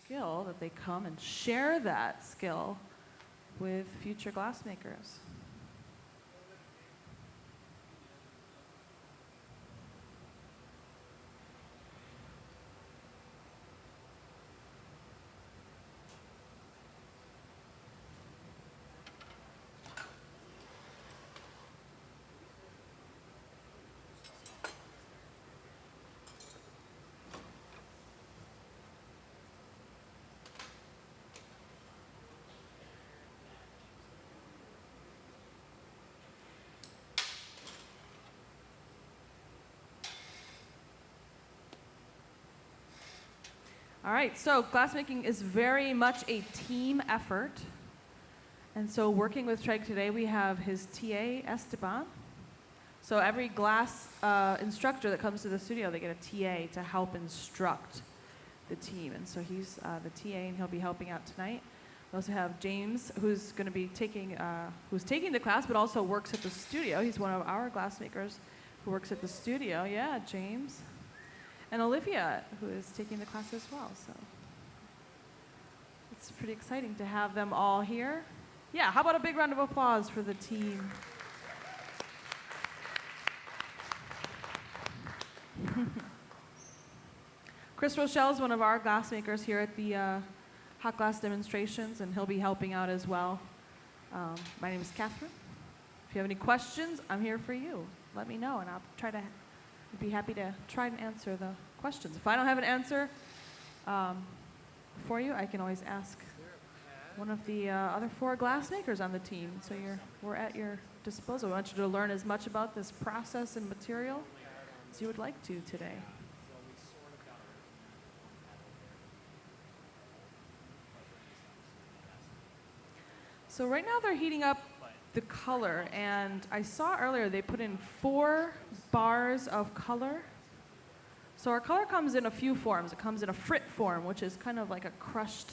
skill that they come and share that skill with future glassmakers. All right, so glassmaking is very much a team effort. And so working with Treg today, we have his TA, Esteban. So every glass instructor that comes to the studio, they get a TA to help instruct the team. And so he's the TA, and he'll be helping out tonight. We also have James, who's going to be taking the class, but also works at the studio. He's one of our glassmakers who works at the studio. Yeah, James. And Olivia, who is taking the class as well. So it's pretty exciting to have them all here. Yeah, how about a big round of applause for the team? Chris Rochelle is one of our glassmakers here at the hot glass demonstrations, and he'll be helping out as well. My name is Catherine. If you have any questions, I'm here for you. Let me know, and I'd be happy to try and answer the questions. If I don't have an answer for you, I can always ask one of the other 4 glassmakers on the team. So we're at your disposal. I want you to learn as much about this process and material as you would like to today. So right now they're heating up the color, and I saw earlier they put in 4 bars of color. So our color comes in a few forms. It comes in a frit form, which is kind of like a crushed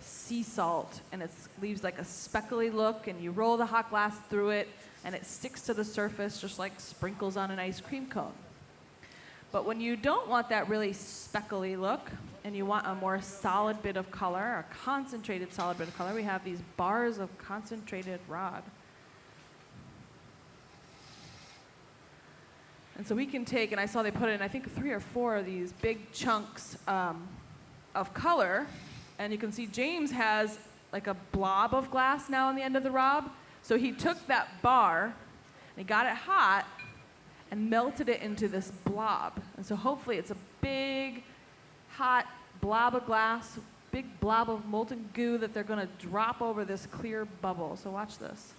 sea salt, and it leaves like a speckly look, and you roll the hot glass through it, and it sticks to the surface just like sprinkles on an ice cream cone. But when you don't want that really speckly look, and you want a more solid bit of color, a concentrated solid bit of color, we have these bars of concentrated rod. And so we can take, and I saw they put in, I think 3 or 4 of these big chunks of color, and you can see James has like a blob of glass now on the end of the rod. So he took that bar, and he got it hot, and melted it into this blob. And so hopefully it's a big, hot blob of glass, big blob of molten goo that they're gonna drop over this clear bubble. So watch this.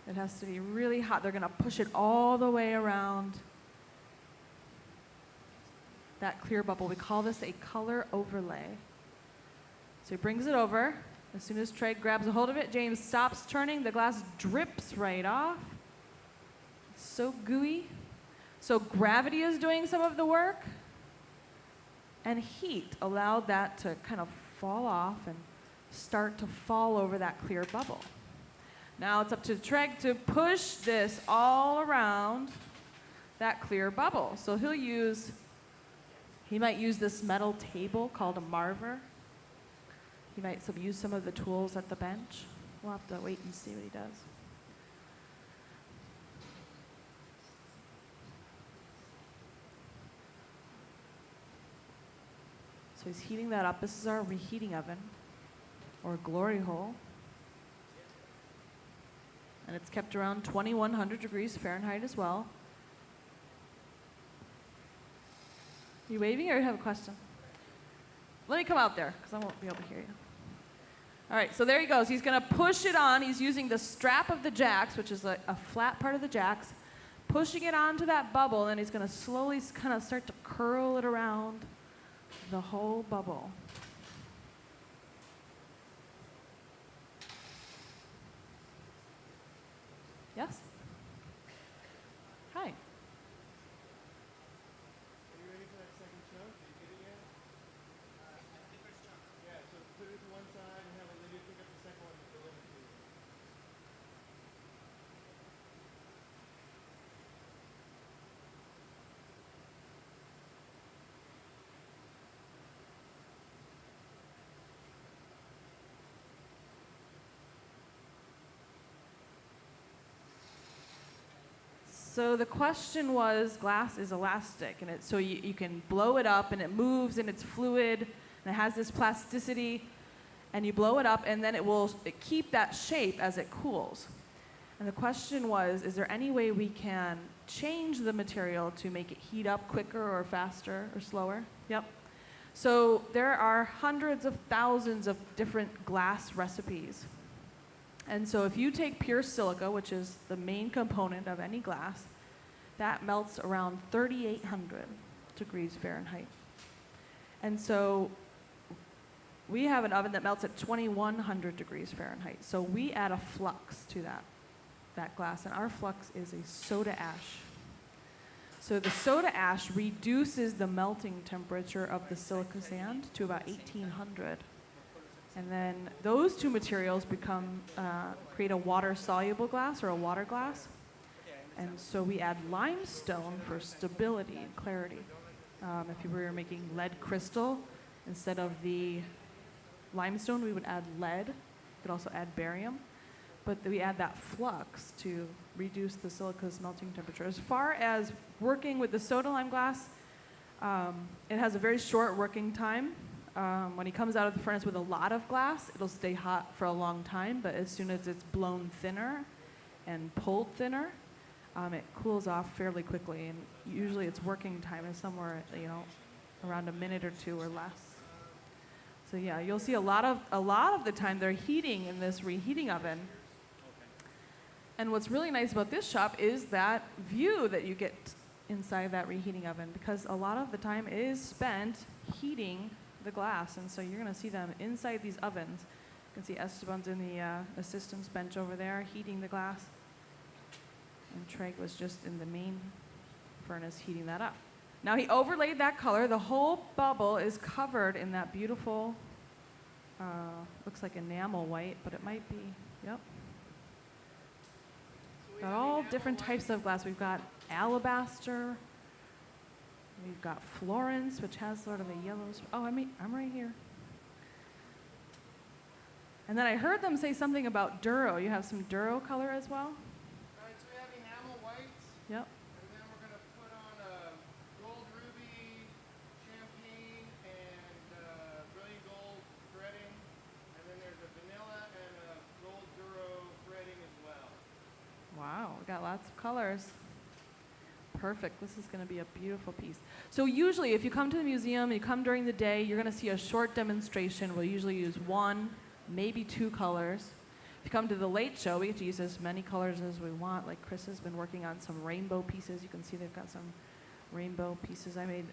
It has to be really hot. They're gonna push it all the way around that clear bubble. We call this a color overlay. So he brings it over. As soon as Treg grabs a hold of it, James stops turning. The glass drips right off. It's so gooey. So gravity is doing some of the work, and heat allowed that to kind of fall off and start to fall over that clear bubble. Now it's up to Treg to push this all around that clear bubble. So he might use this metal table called a marver. He might use some of the tools at the bench. We'll have to wait and see what he does. So he's heating that up. This is our reheating oven, or glory hole. And it's kept around 2100 degrees Fahrenheit as well. Are you waving or you have a question? Let me come out there, because I won't be able to hear you. All right, so there he goes. He's going to push it on. He's using the strap of the jacks, which is a flat part of the jacks, pushing it onto that bubble, and then he's going to slowly kind of start to curl it around the whole bubble. Yes? Hi. Are you ready for that second chunk? Did you get it yet? The first chunk. Yeah, so put it to one side and have Olivia pick up the second one and deliver it to you. So the question was, glass is elastic, and so you can blow it up, and it moves, and it's fluid, and it has this plasticity, and you blow it up, and then it will keep that shape as it cools. And the question was, is there any way we can change the material to make it heat up quicker or faster or slower? Yep. So there are hundreds of thousands of different glass recipes. And so if you take pure silica, which is the main component of any glass, that melts around 3,800 degrees Fahrenheit. And so we have an oven that melts at 2,100 degrees Fahrenheit. So we add a flux to that glass, and our flux is a soda ash. So the soda ash reduces the melting temperature of the silica sand to about 1,800. And then those two materials create a water-soluble glass or a water glass. And so we add limestone for stability and clarity. If you were making lead crystal, instead of the limestone, we would add lead. We could also add barium. But we add that flux to reduce the silica's melting temperature. As far as working with the soda lime glass, it has a very short working time. When it comes out of the furnace with a lot of glass, it'll stay hot for a long time, but as soon as it's blown thinner and pulled thinner, it cools off fairly quickly, and usually its working time is somewhere, around a minute or two or less. So yeah, you'll see a lot of the time they're heating in this reheating oven. And what's really nice about this shop is that view that you get inside that reheating oven, because a lot of the time is spent heating the glass, and so you're going to see them inside these ovens. You can see Esteban's in the assistant's bench over there heating the glass, and Treg was just in the main furnace heating that up. Now he overlaid that color. The whole bubble is covered in that beautiful, looks like enamel white, but it might be, yep. Got all different types of glass. We've got alabaster. We've got Florence, which has sort of a yellow. I'm right here. And then I heard them say something about Duro. You have some Duro color as well? All right, so we have enamel whites. Yep. And then we're going to put on a gold ruby, champagne, and brilliant gold threading. And then there's a vanilla and a gold Duro threading as well. Wow, we got lots of colors. Perfect. This is going to be a beautiful piece. So usually if you come to the museum, you come during the day, you're going to see a short demonstration. We'll usually use one, maybe two colors. If you come to the late show, we get to use as many colors as we want. Like Chris has been working on some rainbow pieces. You can see they've got some rainbow pieces. I made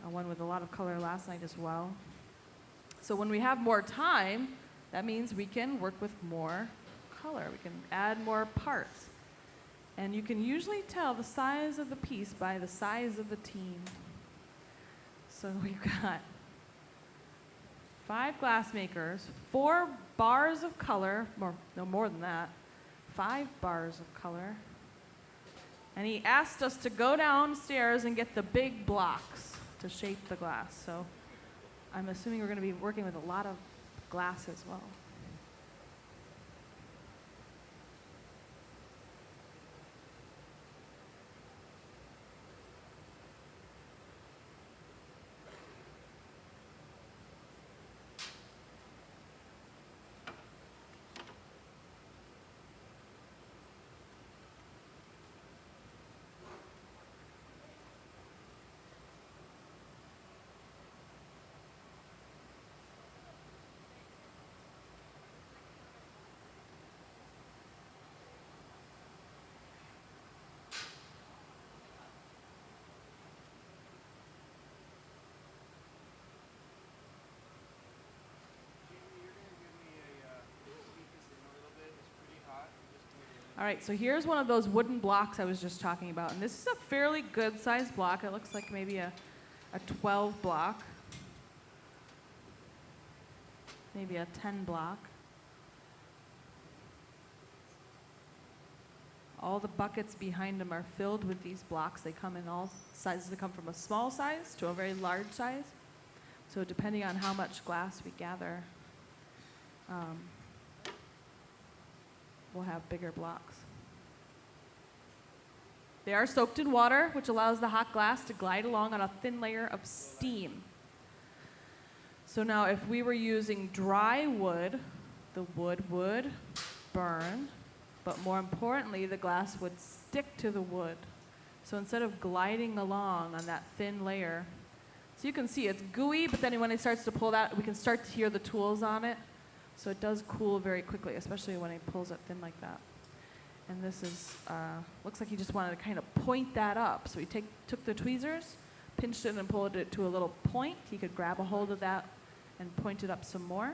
one with a lot of color last night as well. So when we have more time, that means we can work with more color. We can add more parts. And you can usually tell the size of the piece by the size of the team. So we've got 5 glass makers, 4 bars of color, no more than that, 5 bars of color. And he asked us to go downstairs and get the big blocks to shape the glass. So I'm assuming we're going to be working with a lot of glass as well. All right, so here's one of those wooden blocks I was just talking about. And this is a fairly good sized block. It looks like maybe a 12 block, maybe a 10 block. All the buckets behind them are filled with these blocks. They come in all sizes. They come from a small size to a very large size. So depending on how much glass we gather, we'll have bigger blocks. They are soaked in water, which allows the hot glass to glide along on a thin layer of steam. So now if we were using dry wood, the wood would burn, but more importantly, the glass would stick to the wood. So instead of gliding along on that thin layer, so you can see it's gooey, but then when it starts to pull that, we can start to hear the tools on it. So it does cool very quickly, especially when it pulls it thin like that. And this is, looks like he just wanted to kind of point that up. So he took the tweezers, pinched it and pulled it to a little point. He could grab a hold of that and point it up some more.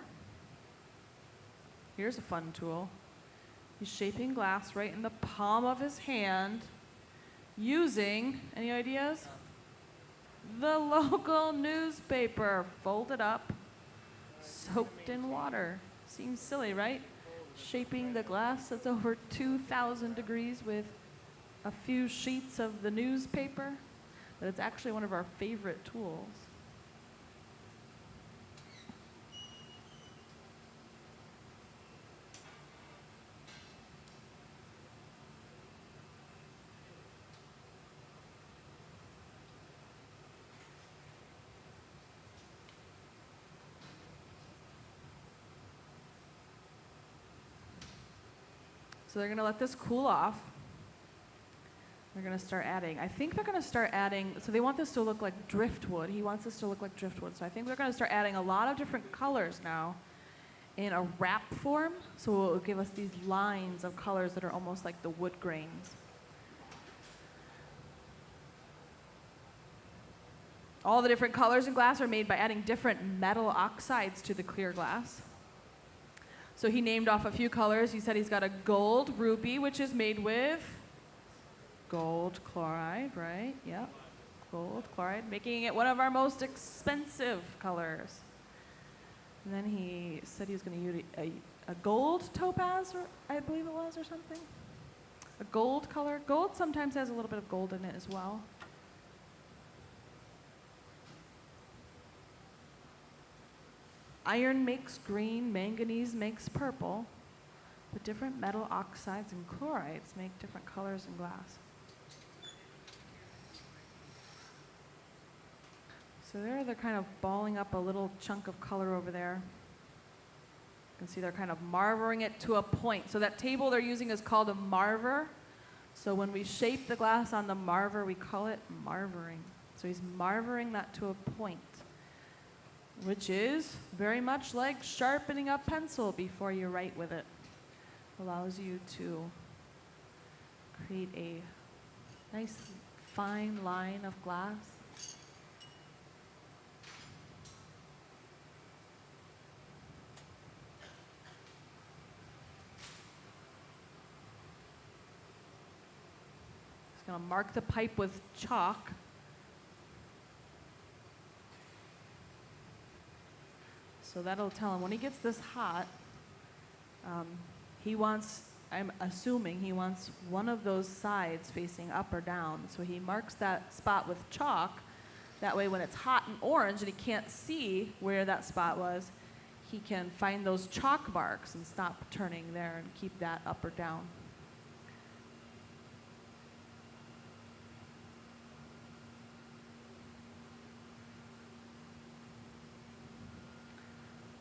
Here's a fun tool. He's shaping glass right in the palm of his hand using, any ideas? The local newspaper, folded up, soaked in water. Seems silly, right? Shaping the glass that's over 2,000 degrees with a few sheets of the newspaper. But it's actually one of our favorite tools. So they're going to let this cool off. They're going to start adding. I think they're going to start adding, so they want this to look like driftwood. He wants this to look like driftwood. So I think they're going to start adding a lot of different colors now in a wrap form. So it will give us these lines of colors that are almost like the wood grains. All the different colors in glass are made by adding different metal oxides to the clear glass. So he named off a few colors. He said he's got a gold ruby, which is made with gold chloride, right? Yep, gold chloride, making it one of our most expensive colors. And then he said he was going to use a gold topaz, or I believe it was, or something. A gold color. Gold sometimes has a little bit of gold in it as well. Iron makes green, manganese makes purple, but different metal oxides and chlorides make different colors in glass. So there they're kind of balling up a little chunk of color over there. You can see they're kind of marvering it to a point. So that table they're using is called a marver. So when we shape the glass on the marver, we call it marvering. So he's marvering that to a point, which is very much like sharpening a pencil before you write with it. Allows you to create a nice fine line of glass. Just gonna mark the pipe with chalk. So that'll tell him when he gets this hot, he wants, I'm assuming he wants one of those sides facing up or down. So he marks that spot with chalk. That way when it's hot and orange and he can't see where that spot was, he can find those chalk marks and stop turning there and keep that up or down.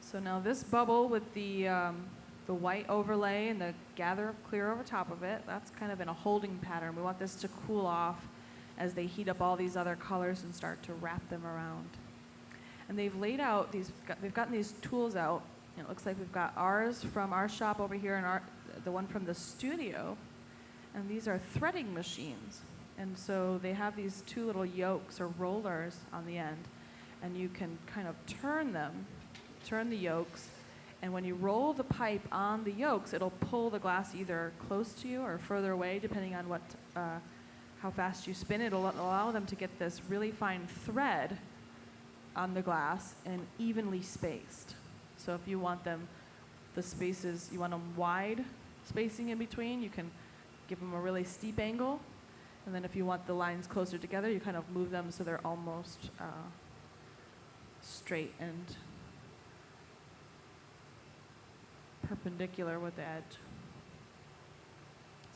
So now this bubble with the white overlay and the gather of clear over top of it, that's kind of in a holding pattern. We want this to cool off as they heat up all these other colors and start to wrap them around. And they've laid out these, they've gotten these tools out. And it looks like we've got ours from our shop over here and the one from the studio. And these are threading machines. And so they have these two little yokes or rollers on the end. And you can kind of turn them, turn the yokes, and when you roll the pipe on the yokes, it'll pull the glass either close to you or further away, depending on what, how fast you spin. It'll allow them to get this really fine thread on the glass and evenly spaced. So if you want them, the spaces, you want them wide spacing in between, you can give them a really steep angle. And then if you want the lines closer together, you kind of move them so they're almost straight and perpendicular with the edge.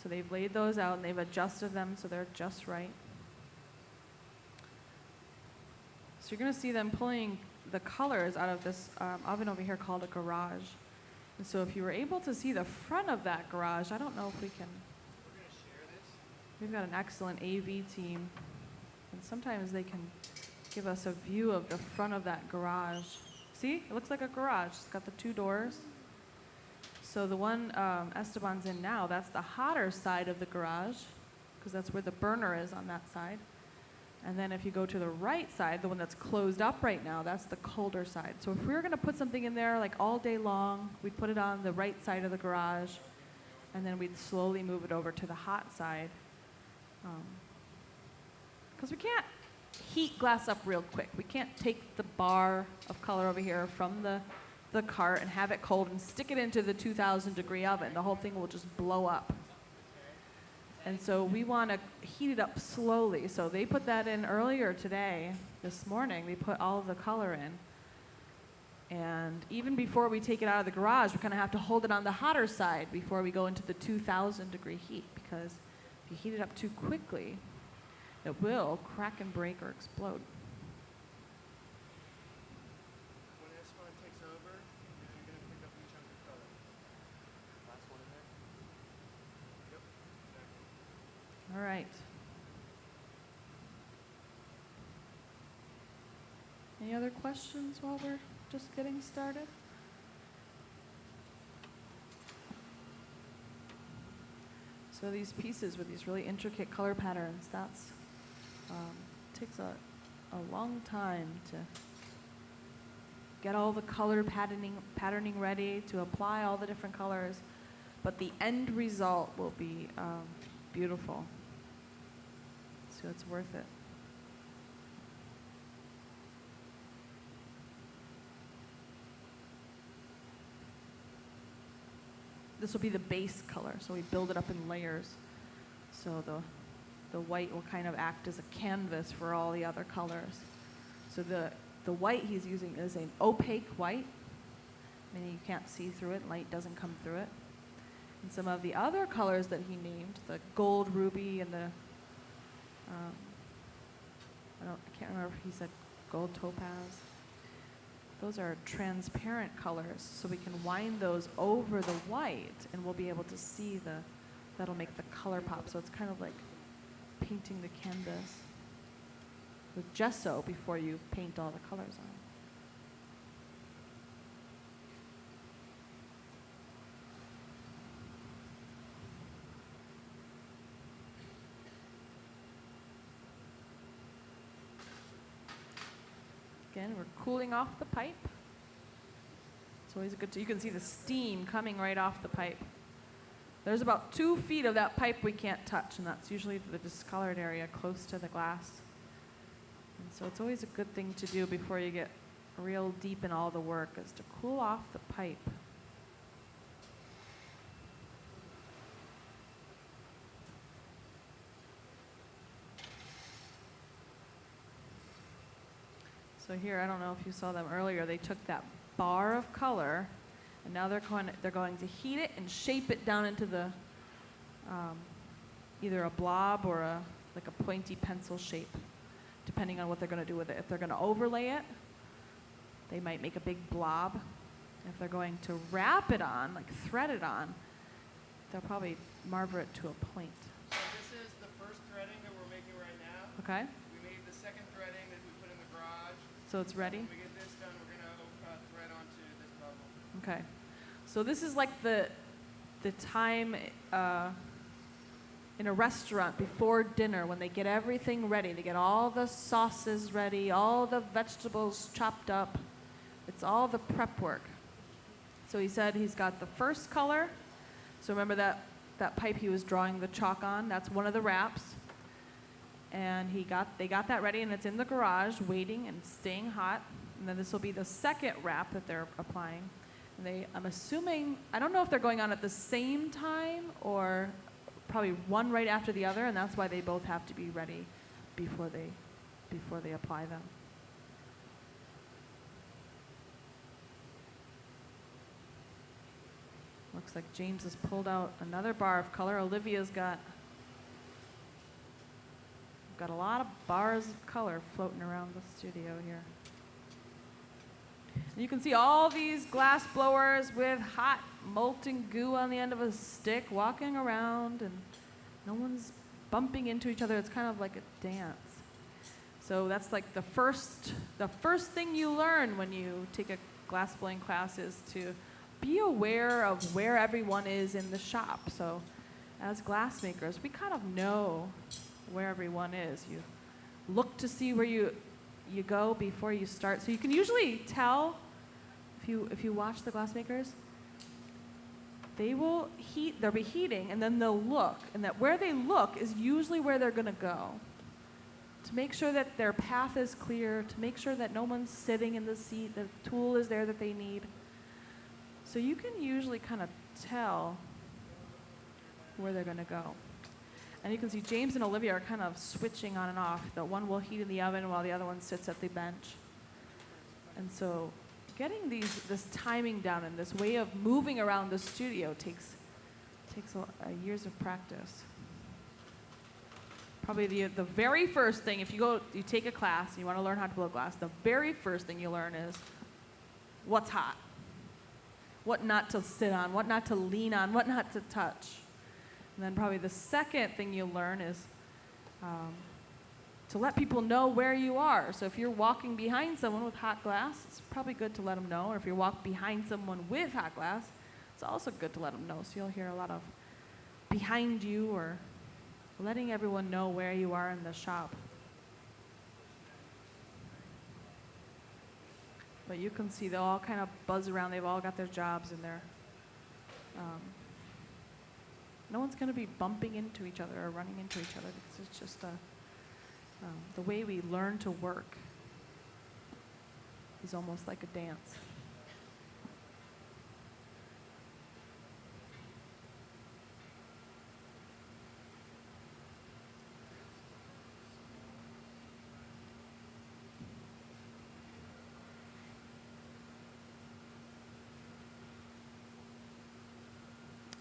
So they've laid those out and they've adjusted them so they're just right. So you're going to see them pulling the colors out of this oven over here called a garage. And so if you were able to see the front of that garage, I don't know if we can. We're going to share this. We've got an excellent AV team, and sometimes they can give us a view of the front of that garage. See, it looks like a garage. It's got the 2 doors. So the one Esteban's in now, that's the hotter side of the garage, because that's where the burner is on that side. And then if you go to the right side, the one that's closed up right now, that's the colder side. So if we were going to put something in there like all day long, we'd put it on the right side of the garage, and then we'd slowly move it over to the hot side. Because we can't heat glass up real quick. We can't take the bar of color over here from the cart and have it cold and stick it into the 2,000-degree oven. The whole thing will just blow up. And so we want to heat it up slowly. So they put that in earlier today, this morning. They put all of the color in. And even before we take it out of the garage, we kind of have to hold it on the hotter side before we go into the 2,000-degree heat. Because if you heat it up too quickly, it will crack and break or explode. When Esteban takes over, you're going to pick up each chunk of color. Last one in there? Yep, exactly. All right. Any other questions while we're just getting started? So these pieces with these really intricate color patterns, that's takes a long time to get all the color patterning ready, to apply all the different colors, but the end result will be beautiful. So it's worth it. This will be the base color, so we build it up in layers. So the white will kind of act as a canvas for all the other colors. So the white he's using is an opaque white, meaning you can't see through it, light doesn't come through it. And some of the other colors that he named, the gold ruby and the, I can't remember if he said gold topaz. Those are transparent colors, so we can wind those over the white and we'll be able to see that'll make the color pop. So it's kind of like painting the canvas with gesso before you paint all the colors on. Again, we're cooling off the pipe. It's always good you can see the steam coming right off the pipe. There's about 2 feet of that pipe we can't touch, and that's usually the discolored area close to the glass. And so it's always a good thing to do before you get real deep in all the work, is to cool off the pipe. So here, I don't know if you saw them earlier, they took that bar of color, and now they're going to heat it and shape it down into the either a blob or like a pointy pencil shape, depending on what they're going to do with it. If they're going to overlay it, they might make a big blob. If they're going to wrap it on, like thread it on, they'll probably marver it to a point. So this is the first threading that we're making right now. Okay? We made the second threading that we put in the garage. So it's ready? When we get this done, we're going to thread onto this bubble. Okay. So this is like the time in a restaurant before dinner when they get everything ready. They get all the sauces ready, all the vegetables chopped up. It's all the prep work. So he said he's got the first color. So remember that pipe he was drawing the chalk on? That's one of the wraps. And they got that ready, and it's in the garage waiting and staying hot. And then this will be the second wrap that they're applying. And I'm assuming, I don't know if they're going on at the same time or probably one right after the other, and that's why they both have to be ready before they apply them. Looks Looks like James has pulled out another bar of color. Olivia's got a lot of bars of color floating around the studio here. And you can see all these glass blowers with hot molten goo on the end of a stick walking around, and no one's bumping into each other. It's kind of like a dance. So that's like the first thing you learn when you take a glass blowing class is to be aware of where everyone is in the shop. So as glass makers, we kind of know where everyone is. You look to see where you go before you start. So you can usually tell if you watch the glass makers, they'll be heating and then they'll look, and that where they look is usually where they're gonna go. To make sure that their path is clear, to make sure that no one's sitting in the seat, the tool is there that they need. So you can usually kind of tell where they're gonna go. And you can see James and Olivia are kind of switching on and off. The one will heat in the oven while the other one sits at the bench. And so getting this timing down and this way of moving around the studio takes years of practice. Probably the very first thing, if you take a class and you want to learn how to blow glass, the very first thing you learn is what's hot, what not to sit on, what not to lean on, what not to touch. And then probably the second thing you learn is to let people know where you are. So if you're walking behind someone with hot glass, it's probably good to let them know. Or if you walk behind someone with hot glass, it's also good to let them know. So you'll hear a lot of behind you or letting everyone know where you are in the shop. But you can see they'll all kind of buzz around. They've all got their jobs in there. No one's going to be bumping into each other or running into each other because it's just the way we learn to work is almost like a dance.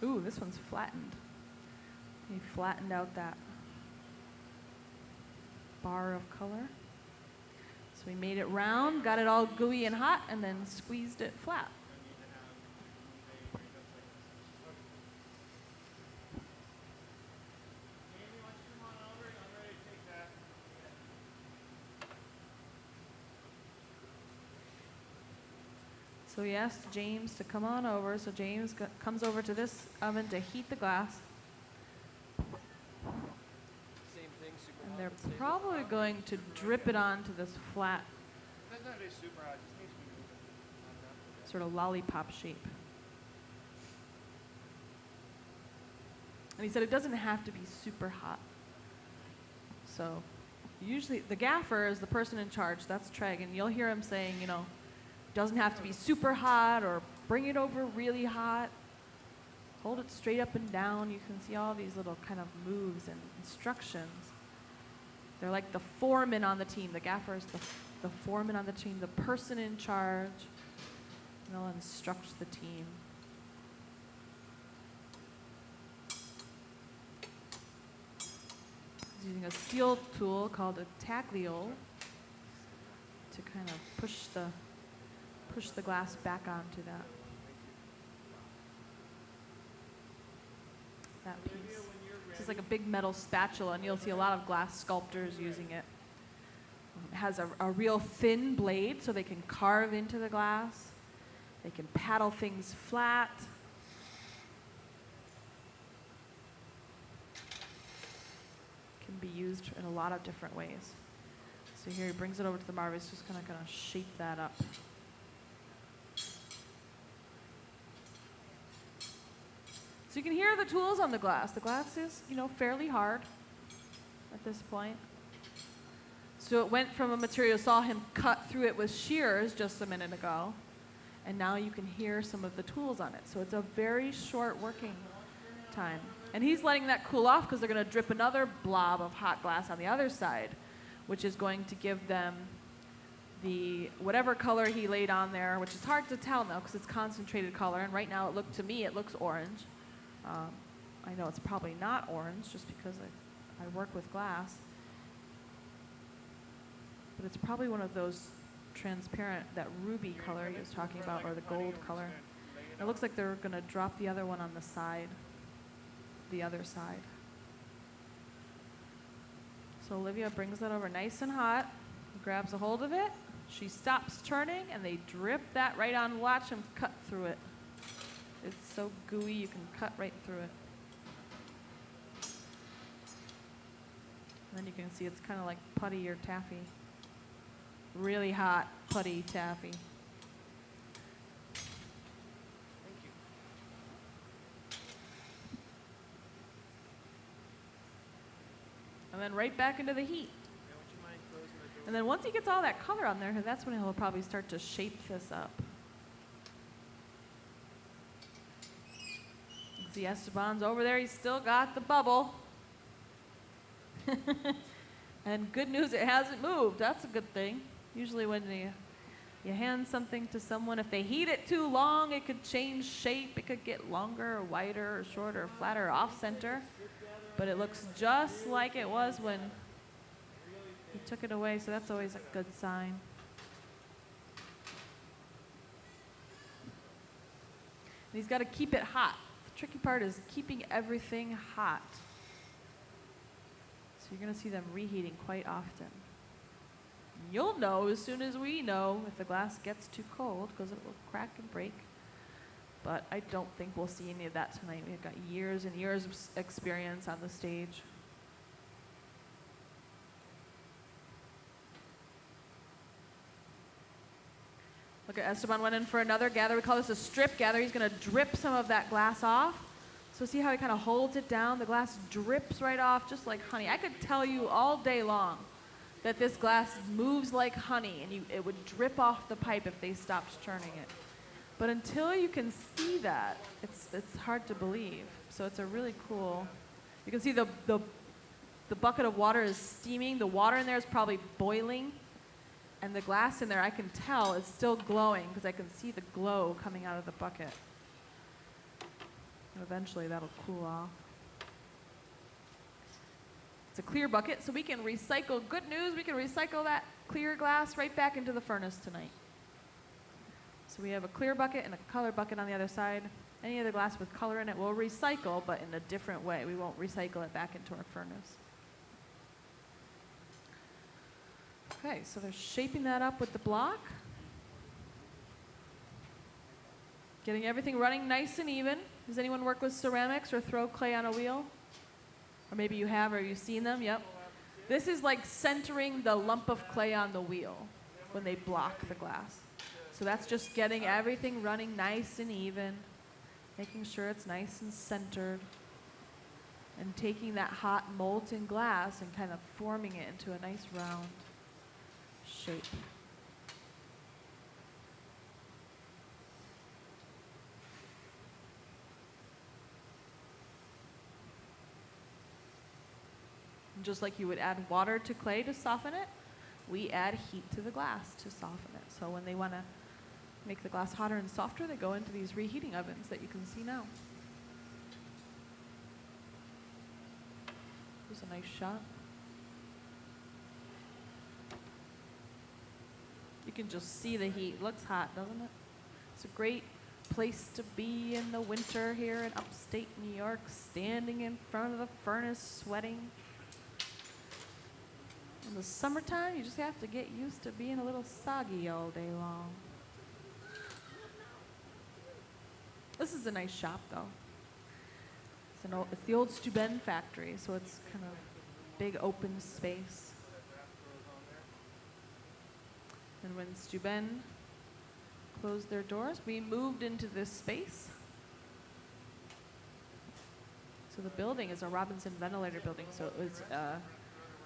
Ooh, this one's flattened. He flattened out that bar of color. So we made it round, got it all gooey and hot, and then squeezed it flat. So we asked James to come on over. So James comes over to this oven to heat the glass. Same thing, super And hot. they're Stays probably hot. going to drip it onto this flat Doesn't have to be super hot, just needs to be moving. sort of lollipop shape. And he said it doesn't have to be super hot. So usually the gaffer is the person in charge. That's Treg. And you'll hear him saying, doesn't have to be super hot or bring it over really hot. Hold it straight up and down. You can see all these little kind of moves and instructions. They're like the foreman on the team. The gaffer is the foreman on the team, the person in charge. And they'll instruct the team. He's using a steel tool called a tagliole to kind of push the glass back onto that piece. This is like a big metal spatula, and you'll see a lot of glass sculptors using it. It has a real thin blade, so they can carve into the glass. They can paddle things flat. Can be used in a lot of different ways. So here he brings it over to the marble. He's just gonna shape that up. So you can hear the tools on the glass. The glass is, fairly hard at this point. So it went from a material, saw him cut through it with shears just a minute ago, and now you can hear some of the tools on it. So it's a very short working time. And he's letting that cool off because they're going to drip another blob of hot glass on the other side, which is going to give them whatever color he laid on there, which is hard to tell now because it's concentrated color, and right now to me it looks orange. I know it's probably not orange just because I work with glass, but it's probably one of those transparent, that ruby color he was talking about, or the gold color. It looks like they're going to drop the other one on the side, the other side. So Olivia brings that over nice and hot, grabs a hold of it, she stops turning, and they drip that right on. Watch them cut through it. It's so gooey you can cut right through it. And then you can see it's kind of like putty or taffy. Really hot putty taffy. Thank you. And then right back into the heat. Yeah, would you mind closing the door? And then once he gets all that color on there, that's when he'll probably start to shape this up. See Esteban's over there, he's still got the bubble. And good news, it hasn't moved. That's a good thing. Usually when you hand something to someone, if they heat it too long, it could change shape. It could get longer or wider or shorter or flatter or off center. But it looks just like it was when he took it away, so that's always a good sign. And he's got to keep it hot. The tricky part is keeping everything hot. So you're going to see them reheating quite often. You'll know as soon as we know if the glass gets too cold, because it will crack and break. But I don't think we'll see any of that tonight. We've got years and years of experience on the stage. Look at Esteban went in for another gather. We call this a strip gather. He's going to drip some of that glass off. So see how he kind of holds it down? The glass drips right off just like honey. I could tell you all day long that this glass moves like honey, and it would drip off the pipe if they stopped churning it. But until you can see that, it's hard to believe. So it's a really cool. You can see the bucket of water is steaming. The water in there is probably boiling, and the glass in there, I can tell, is still glowing because I can see the glow coming out of the bucket. And eventually that'll cool off. It's a clear bucket, so we can recycle. Good news, we can recycle that clear glass right back into the furnace tonight. So we have a clear bucket and a color bucket on the other side. Any other glass with color in it we'll recycle, but in a different way. We won't recycle it back into our furnace. Okay, so they're shaping that up with the block. Getting everything running nice and even. Does anyone work with ceramics or throw clay on a wheel? Or maybe you have, or you've seen them, yep. This is like centering the lump of clay on the wheel when they block the glass. So that's just getting everything running nice and even, making sure it's nice and centered, and taking that hot molten glass and kind of forming it into a nice round shape. And just like you would add water to clay to soften it, we add heat to the glass to soften it. So when they want to make the glass hotter and softer, they go into these reheating ovens that you can see now. Here's a nice shot. You can just see the heat. Looks hot, doesn't it? It's a great place to be in the winter here in upstate New York, standing in front of the furnace, sweating. In the summertime, you just have to get used to being a little soggy all day long. This is a nice shop, though. It's the old Steuben factory, so it's kind of big open space. And when Steuben closed their doors, we moved into this space. So the building is a Robinson ventilator building, so it was,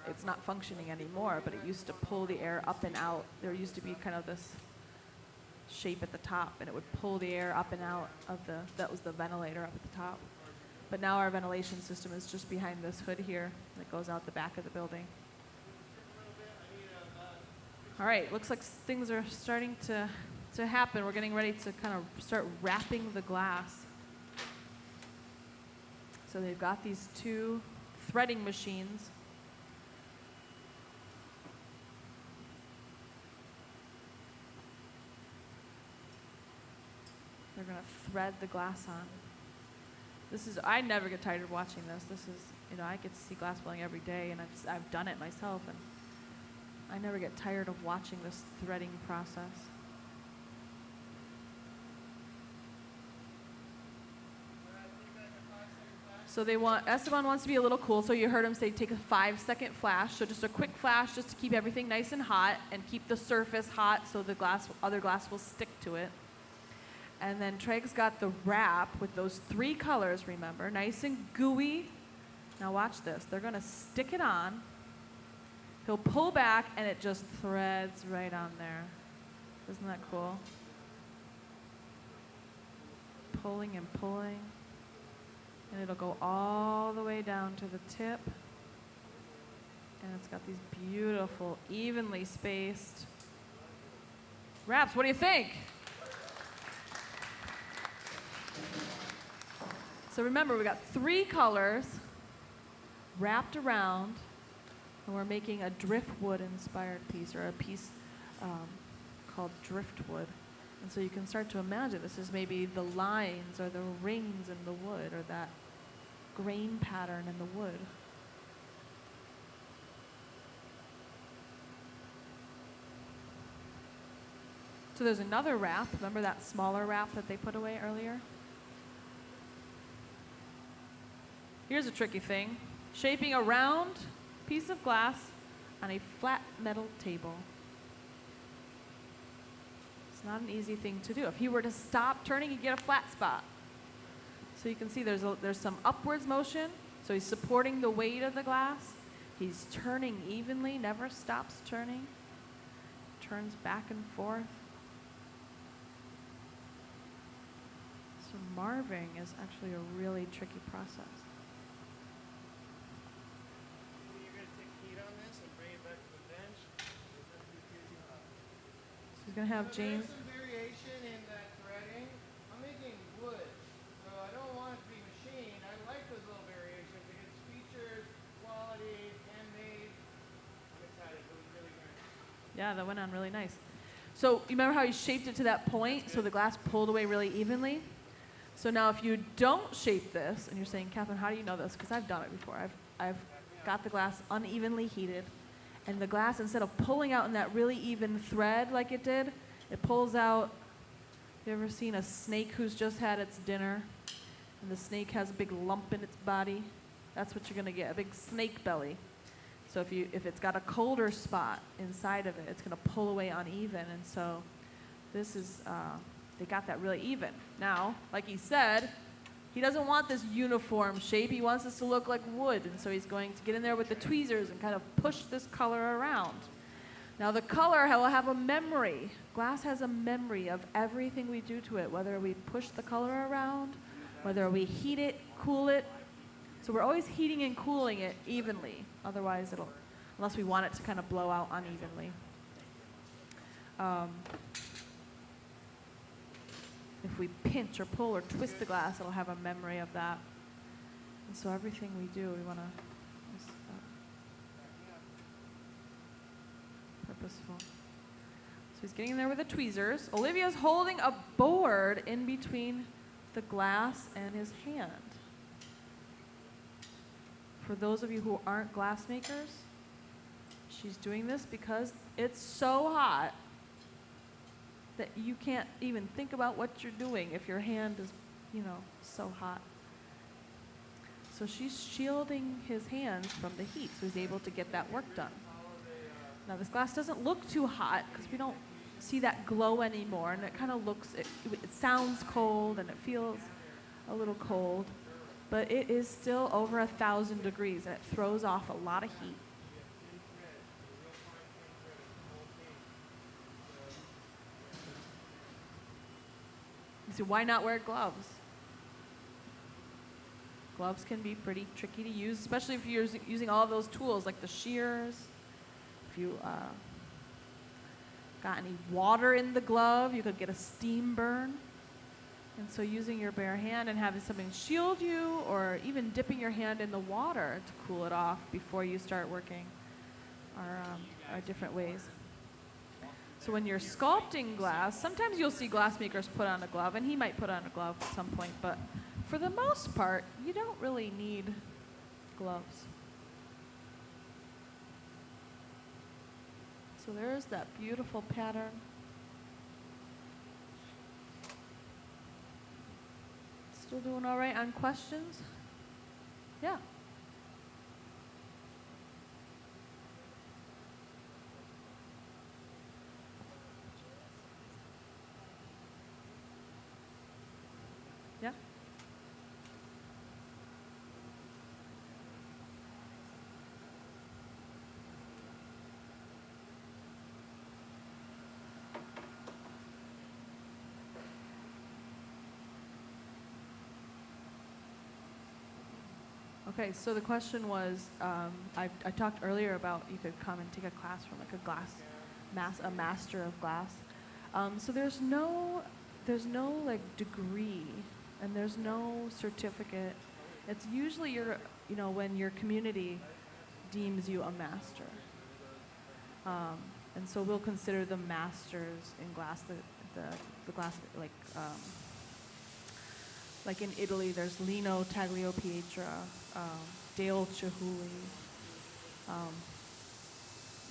it's not functioning anymore, but it used to pull the air up and out. There used to be kind of this shape at the top, and it would pull the air up and out of that was the ventilator up at the top. But now our ventilation system is just behind this hood here that goes out the back of the building. All right, looks like things are starting to happen. We're getting ready to kind of start wrapping the glass. So they've got these two threading machines. They're going to thread the glass on. I never get tired of watching this. This is, I get to see glass blowing every day, and I've done it myself, and I never get tired of watching this threading process. So Esteban wants to be a little cool, so you heard him say take a 5-second flash. So just a quick flash just to keep everything nice and hot and keep the surface hot so the other glass will stick to it. And then Treg's got the wrap with those 3 colors, remember, nice and gooey. Now watch this. They're going to stick it on. He'll pull back, and it just threads right on there. Isn't that cool? Pulling and pulling. And it'll go all the way down to the tip. And it's got these beautiful, evenly spaced wraps. What do you think? So remember, we got 3 colors wrapped around, and we're making a driftwood inspired piece, or a piece called driftwood. And so you can start to imagine this is maybe the lines or the rings in the wood, or that grain pattern in the wood. So there's another wrap. Remember that smaller wrap that they put away earlier? Here's a tricky thing. Shaping a round piece of glass on a flat metal table. It's not an easy thing to do. If he were to stop turning, he'd get a flat spot. So you can see there's some upwards motion. So he's supporting the weight of the glass. He's turning evenly, never stops turning. Turns back and forth. So marving is actually a really tricky process. He's going to have James. There's some variation in that threading. I'm making wood, so I don't want it to be machined. I like those little variations. It gets features, quality, handmade. I'm excited. It was really great. Yeah, that went on really nice. So you remember how he shaped it to that point, so the glass pulled away really evenly? So now if you don't shape this, and you're saying, Catherine, how do you know this? Because I've done it before. I've got the glass unevenly heated. And the glass, instead of pulling out in that really even thread like it did, it pulls out. You ever seen a snake who's just had its dinner? And the snake has a big lump in its body? That's what you're going to get, a big snake belly. So if it's got a colder spot inside of it, it's going to pull away uneven. And so this is, they got that really even. Now, like he said, he doesn't want this uniform shape. He wants this to look like wood. And so he's going to get in there with the tweezers and kind of push this color around. Now the color will have a memory. Glass has a memory of everything we do to it, whether we push the color around, whether we heat it, cool it. So we're always heating and cooling it evenly. Otherwise, unless we want it to kind of blow out unevenly. If we pinch or pull or twist the glass, it'll have a memory of that. And so everything we do, we want to purposeful. So he's getting in there with the tweezers. Olivia's holding a board in between the glass and his hand. For those of you who aren't glass makers, she's doing this because it's so hot that you can't even think about what you're doing if your hand is, so hot. So she's shielding his hands from the heat, so he's able to get that work done. Now this glass doesn't look too hot because we don't see that glow anymore, and it kind of looks, it sounds cold and it feels a little cold, but it is still over 1,000 degrees, and it throws off a lot of heat. So why not wear gloves? Gloves can be pretty tricky to use, especially if you're using all of those tools like the shears. If you got any water in the glove, you could get a steam burn. And so using your bare hand and having something shield you, or even dipping your hand in the water to cool it off before you start working are different ways. So when you're sculpting glass, sometimes you'll see glassmakers put on a glove, and he might put on a glove at some point, but for the most part, you don't really need gloves. So there's that beautiful pattern. Still doing all right on questions? Yeah. Yeah. Okay, so the question was, I talked earlier about you could come and take a class from like a master of glass. So there's no like degree, and there's no certificate. It's usually when your community deems you a master. And so we'll consider them masters in glass, the glass, like in Italy, there's Lino Tagliopietra, Dale Chihuly.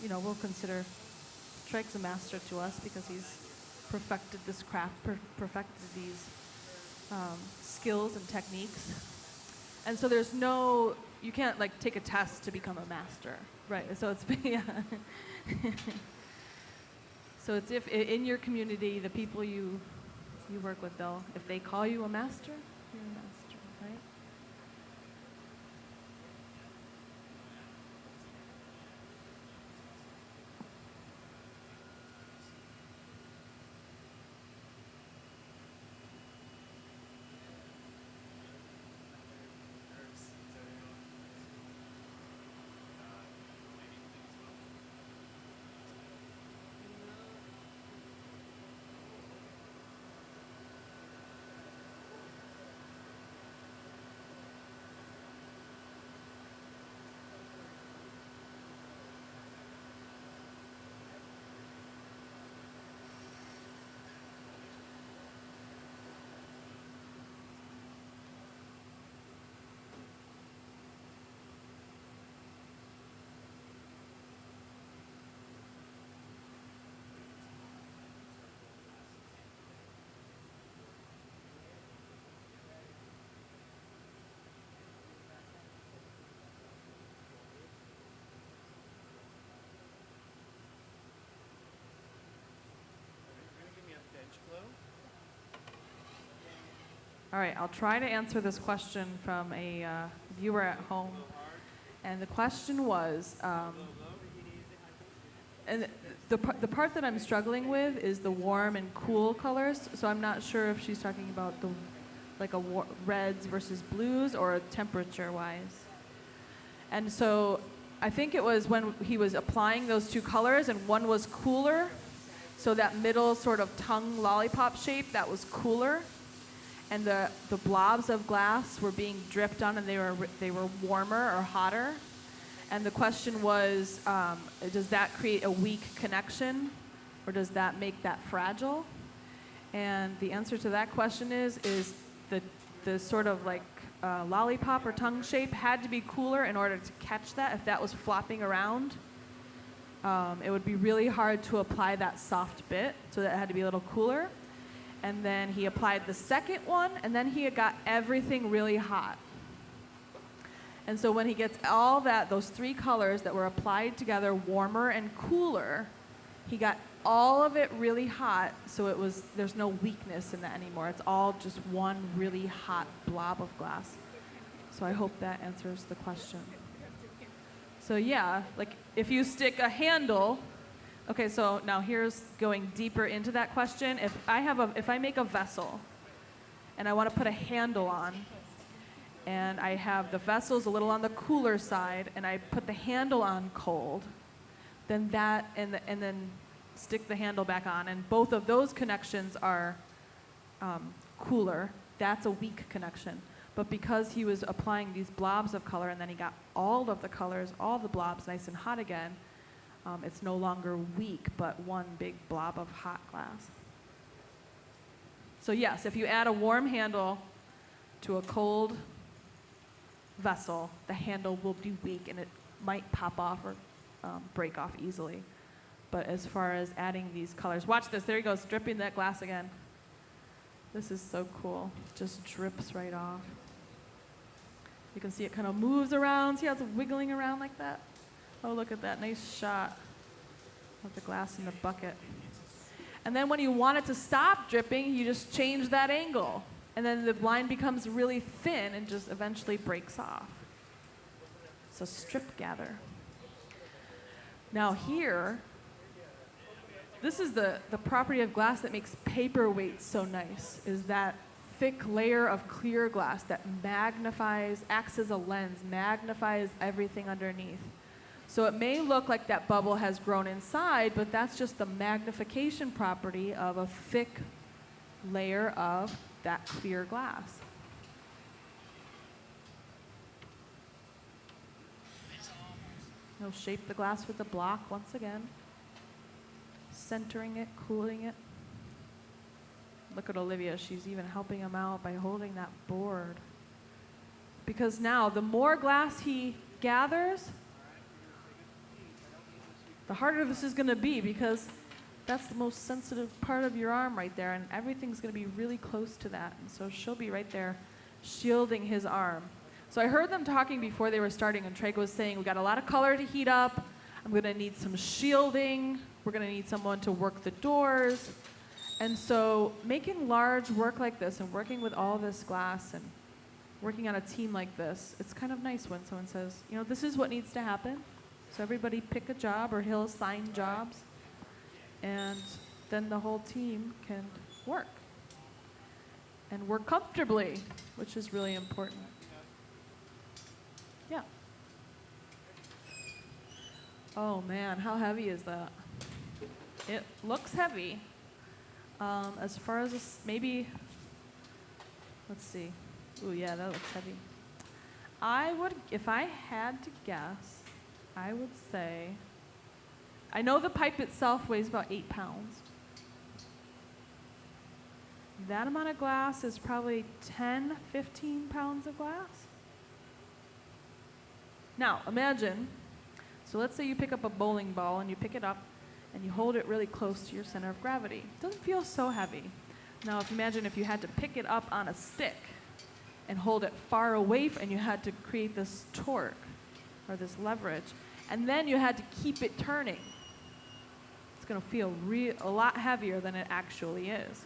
We'll consider Treg's a master to us because he's perfected this craft, perfected these skills and techniques. And so you can't like take a test to become a master, right? So it's, yeah. So it's if in your community, the people you work with, if they call you a master, you're a master, right? All right, I'll try to answer this question from a viewer at home. And the question was, and the part that I'm struggling with is the warm and cool colors. So I'm not sure if she's talking about reds versus blues or temperature-wise. And so I think it was when he was applying those two colors, and one was cooler. So that middle sort of tongue lollipop shape, that was cooler. And the blobs of glass were being dripped on, and they were warmer or hotter. And the question was, does that create a weak connection, or does that make that fragile? And the answer to that question is the sort of like lollipop or tongue shape had to be cooler in order to catch that. If that was flopping around, it would be really hard to apply that soft bit, so that had to be a little cooler. And then he applied the second one, and then he got everything really hot. And so when he gets all those three colors that were applied together, warmer and cooler, he got all of it really hot, so there's no weakness in that anymore. It's all just one really hot blob of glass. So I hope that answers the question. So yeah, like if you stick a handle. Okay, so now here's going deeper into that question. If I make a vessel and I want to put a handle on, and I have the vessel's a little on the cooler side, and I put the handle on cold, then then stick the handle back on, and both of those connections are cooler. That's a weak connection. But because he was applying these blobs of color and then he got all of the colors, all the blobs nice and hot again, it's no longer weak, but one big blob of hot glass. So yes, if you add a warm handle to a cold vessel, the handle will be weak and it might pop off or break off easily. But as far as adding these colors, watch this, there he goes, dripping that glass again. This is so cool, just drips right off. You can see it kind of moves around, see how it's wiggling around like that? Oh, look at that, nice shot of the glass in the bucket. And then when you want it to stop dripping, you just change that angle. And then the line becomes really thin and just eventually breaks off. So strip gather. Now here, this is the property of glass that makes paperweights so nice, is that thick layer of clear glass that magnifies, acts as a lens, magnifies everything underneath. So it may look like that bubble has grown inside, but that's just the magnification property of a thick layer of that clear glass. He'll shape the glass with the block once again, centering it, cooling it. Look at Olivia, she's even helping him out by holding that board. Because now, the more glass he gathers, the harder this is going to be, because that's the most sensitive part of your arm right there, and everything's going to be really close to that. And so she'll be right there shielding his arm. So I heard them talking before they were starting, and Treg was saying, we got a lot of color to heat up. I'm going to need some shielding. We're going to need someone to work the doors. And so making large work like this and working with all this glass and working on a team like this, it's kind of nice when someone says, you know, this is what needs to happen. So everybody pick a job, or he'll assign jobs, and then the whole team can work and work comfortably, which is really important. Yeah. Oh man, how heavy is that? It looks heavy. As far as this, maybe, let's see. Ooh, yeah, that looks heavy. I would, if I had to guess, I would say, I know the pipe itself weighs about 8 pounds. That amount of glass is probably 10, 15 pounds of glass. Now, imagine, so let's say you pick up a bowling ball and you pick it up and you hold it really close to your center of gravity. It doesn't feel so heavy. Now, imagine if you had to pick it up on a stick and hold it far away, and you had to create this torque or this leverage, and then you had to keep it turning. It's going to feel a lot heavier than it actually is.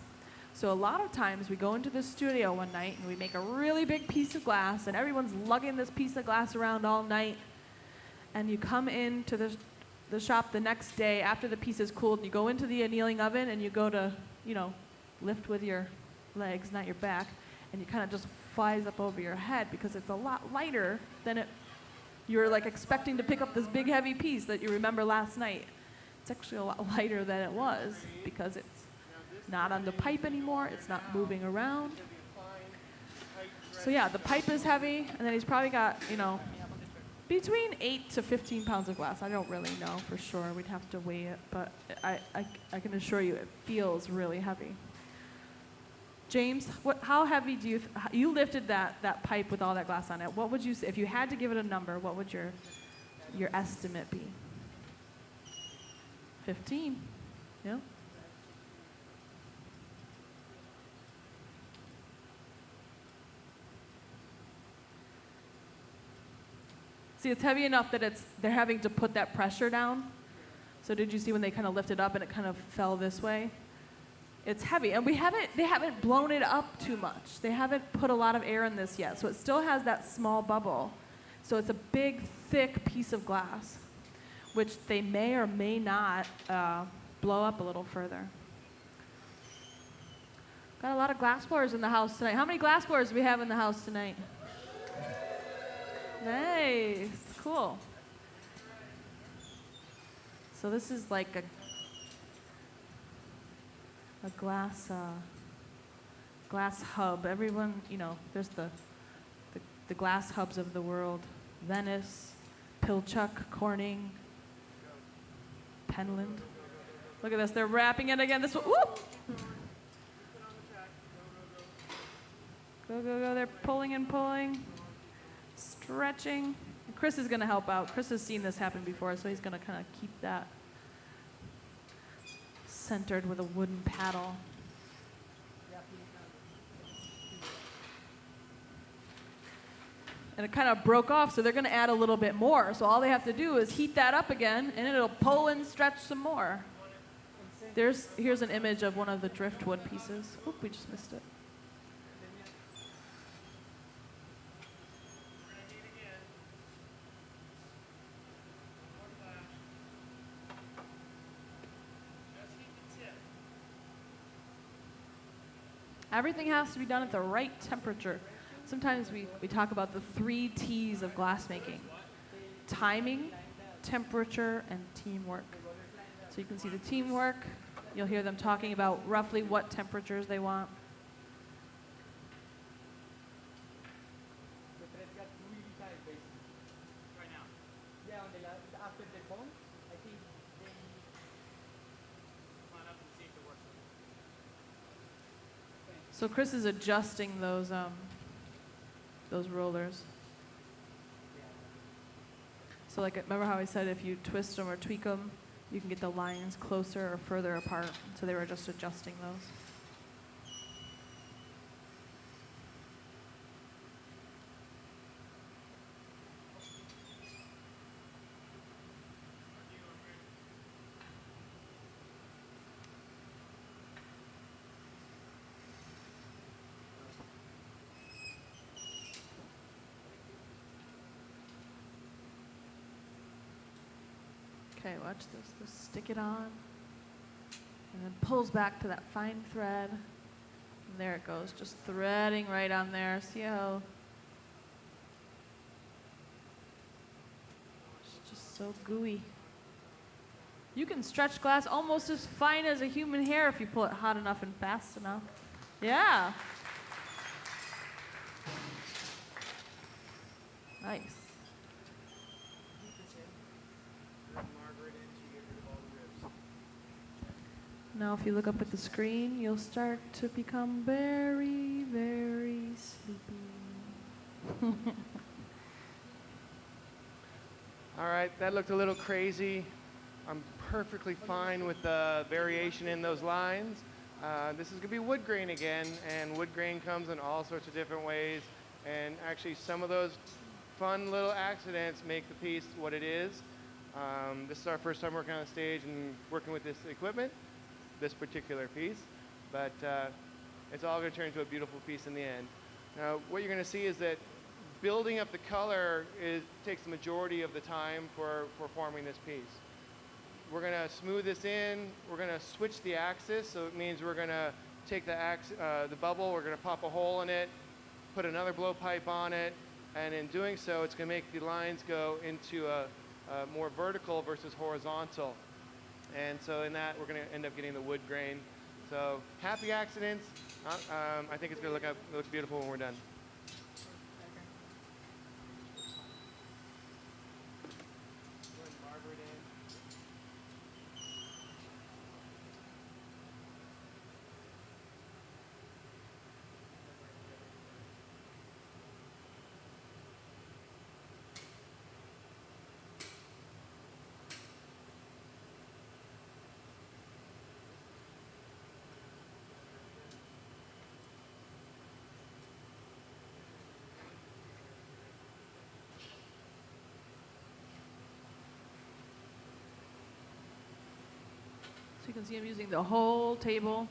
So a lot of times we go into the studio one night and we make a really big piece of glass, and everyone's lugging this piece of glass around all night, and you come into the shop the next day after the piece is cooled, and you go into the annealing oven and you go to, you know, lift with your legs, not your back, and it kind of just flies up over your head because it's a lot lighter than you're like expecting to pick up this big heavy piece that you remember last night. It's actually a lot lighter than it was because it's not on the pipe anymore, it's not moving around. So yeah, the pipe is heavy, and then he's probably got, you know, between 8 to 15 pounds of glass. I don't really know for sure. We'd have to weigh it, but I can assure you it feels really heavy. James, how heavy do you lifted that pipe with all that glass on it? What would you say, if you had to give it a number, what would your estimate be? 15, yeah? See, it's heavy enough that they're having to put that pressure down. So did you see when they kind of lifted up and it kind of fell this way? It's heavy, and they haven't blown it up too much. They haven't put a lot of air in this yet, so it still has that small bubble. So it's a big, thick piece of glass, which they may or may not blow up a little further. Got a lot of glass blowers in the house tonight. How many glass blowers do we have in the house tonight? Nice, cool. So this is like a glass hub. Everyone, there's the glass hubs of the world. Venice, Pilchuck, Corning, Penland. Look at this, they're wrapping it again. This one, whoop! Go, go, go, they're pulling and pulling, stretching. And Chris is gonna help out. Chris has seen this happen before, so he's gonna kind of keep that centered with a wooden paddle. And it kind of broke off, so they're going to add a little bit more. So all they have to do is heat that up again, and it'll pull and stretch some more. Here's an image of one of the driftwood pieces. Oop, we just missed it. Everything has to be done at the right temperature. Sometimes we talk about the 3 T's of glassmaking: timing, temperature, and teamwork. So you can see the teamwork. You'll hear them talking about roughly what temperatures they want. The thread got really tight, basically. Right now? Yeah, after the bond, I think they line up and see if it works. So Chris is adjusting those rollers. So like, remember how I said if you twist them or tweak them, you can get the lines closer or further apart. So they were just adjusting those. Okay, watch this. Just stick it on, and then pulls back to that fine thread. And there it goes, just threading right on there. See how it's just so gooey. You can stretch glass almost as fine as a human hair if you pull it hot enough and fast enough. Yeah. Nice. Now if you look up at the screen, you'll start to become very, very sleepy. All right, that looked a little crazy. I'm perfectly fine with the variation in those lines. This is going to be wood grain again, and wood grain comes in all sorts of different ways. And actually, some of those fun little accidents make the piece what it is. This is our first time working on the stage and working with this equipment, this particular piece. But it's all going to turn into a beautiful piece in the end. Now, what you're going to see is that building up the color takes the majority of the time for forming this piece. We're going to smooth this in. We're going to switch the axis, so it means we're going to take the bubble, we're going to pop a hole in it, put another blowpipe on it, and in doing so, it's going to make the lines go into a more vertical versus horizontal. And so in that, we're going to end up getting the wood grain. So happy accidents. I think it's going to look beautiful when we're done. You can see I'm using the whole table.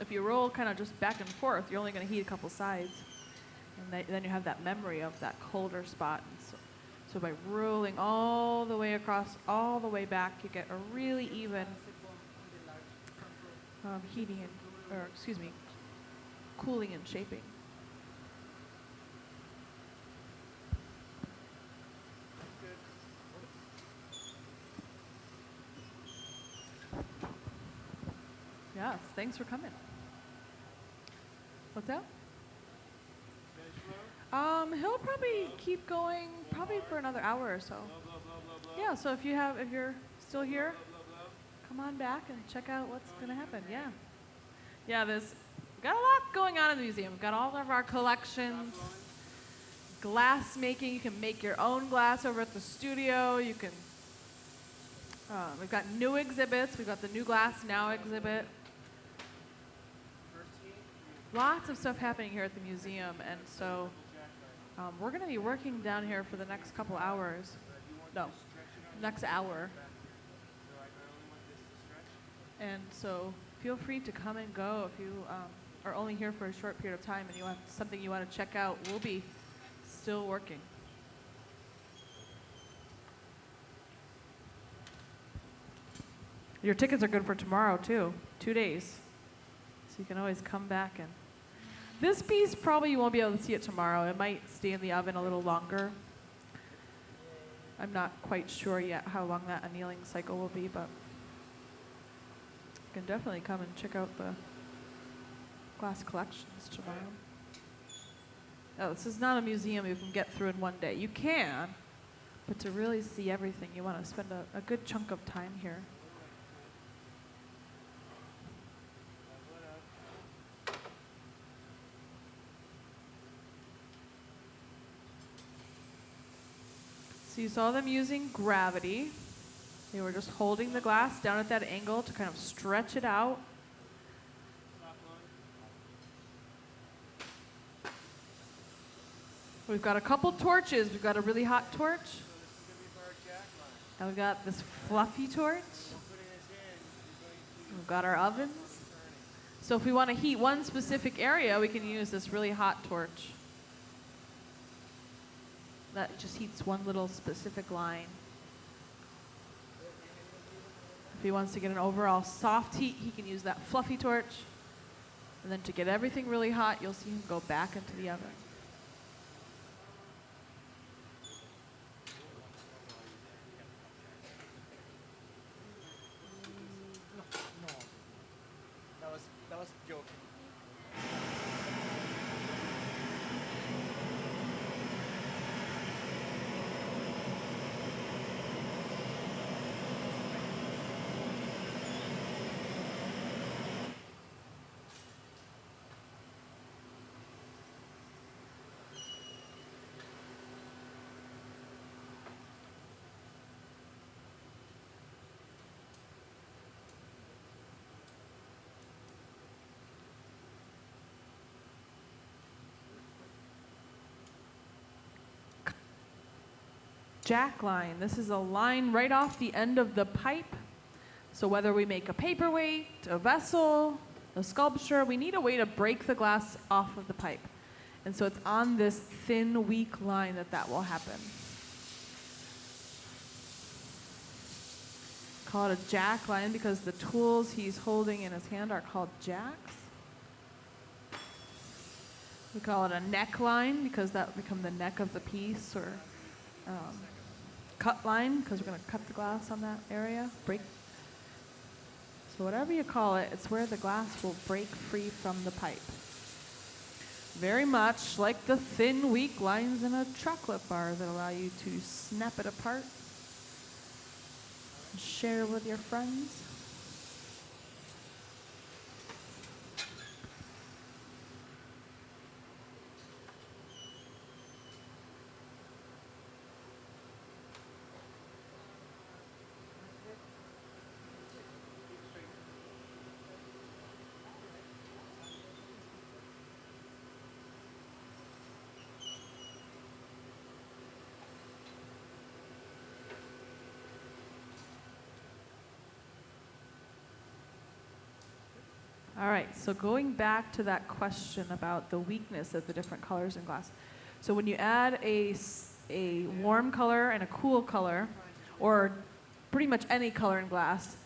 If you roll kind of just back and forth, you're only going to heat a couple sides. And then you have that memory of that colder spot. And so by rolling all the way across, all the way back, you get a really even heating and, cooling and shaping. Yeah. Yeah, thanks for coming. What's that? He'll probably keep going probably for another hour or so. Yeah, so if you're still here, come on back and check out what's gonna happen. Yeah. Yeah, there's got a lot going on in the museum. We've got all of our collections, glass making. You can make your own glass over at the studio. You can. We've got new exhibits. We've got the New Glass Now exhibit. Lots of stuff happening here at the museum, and so we're going to be working down here for the next couple hours. No, next hour. And so feel free to come and go if you are only here for a short period of time and you have something you want to check out. We'll be still working. Your tickets are good for tomorrow too, 2 days. So you can always come back and this piece probably you won't be able to see it tomorrow. It might stay in the oven a little longer. I'm not quite sure yet how long that annealing cycle will be, but you can definitely come and check out the glass collections tomorrow. Oh, this is not a museum you can get through in one day. You can, but to really see everything, you want to spend a good chunk of time here. So you saw them using gravity. They were just holding the glass down at that angle to kind of stretch it out. We've got a couple torches. We've got a really hot torch. And we've got this fluffy torch. We've got our ovens. So if we want to heat one specific area, we can use this really hot torch. That just heats one little specific line. If he wants to get an overall soft heat, he can use that fluffy torch. And then to get everything really hot, you'll see him go back into the oven. That was joking. Jack line. This is a line right off the end of the pipe. So whether we make a paperweight, a vessel, a sculpture, we need a way to break the glass off of the pipe. And so it's on this thin, weak line that will happen. Call it a jack line because the tools he's holding in his hand are called jacks. We call it a neck line because that will become the neck of the piece, or cut line because we're going to cut the glass on that area, break. So whatever you call it, it's where the glass will break free from the pipe. Very much like the thin, weak lines in a chocolate bar that allow you to snap it apart and share with your friends. All right, so going back to that question about the weakness of the different colors in glass. So when you add a warm color and a cool color, or pretty much any color in glass,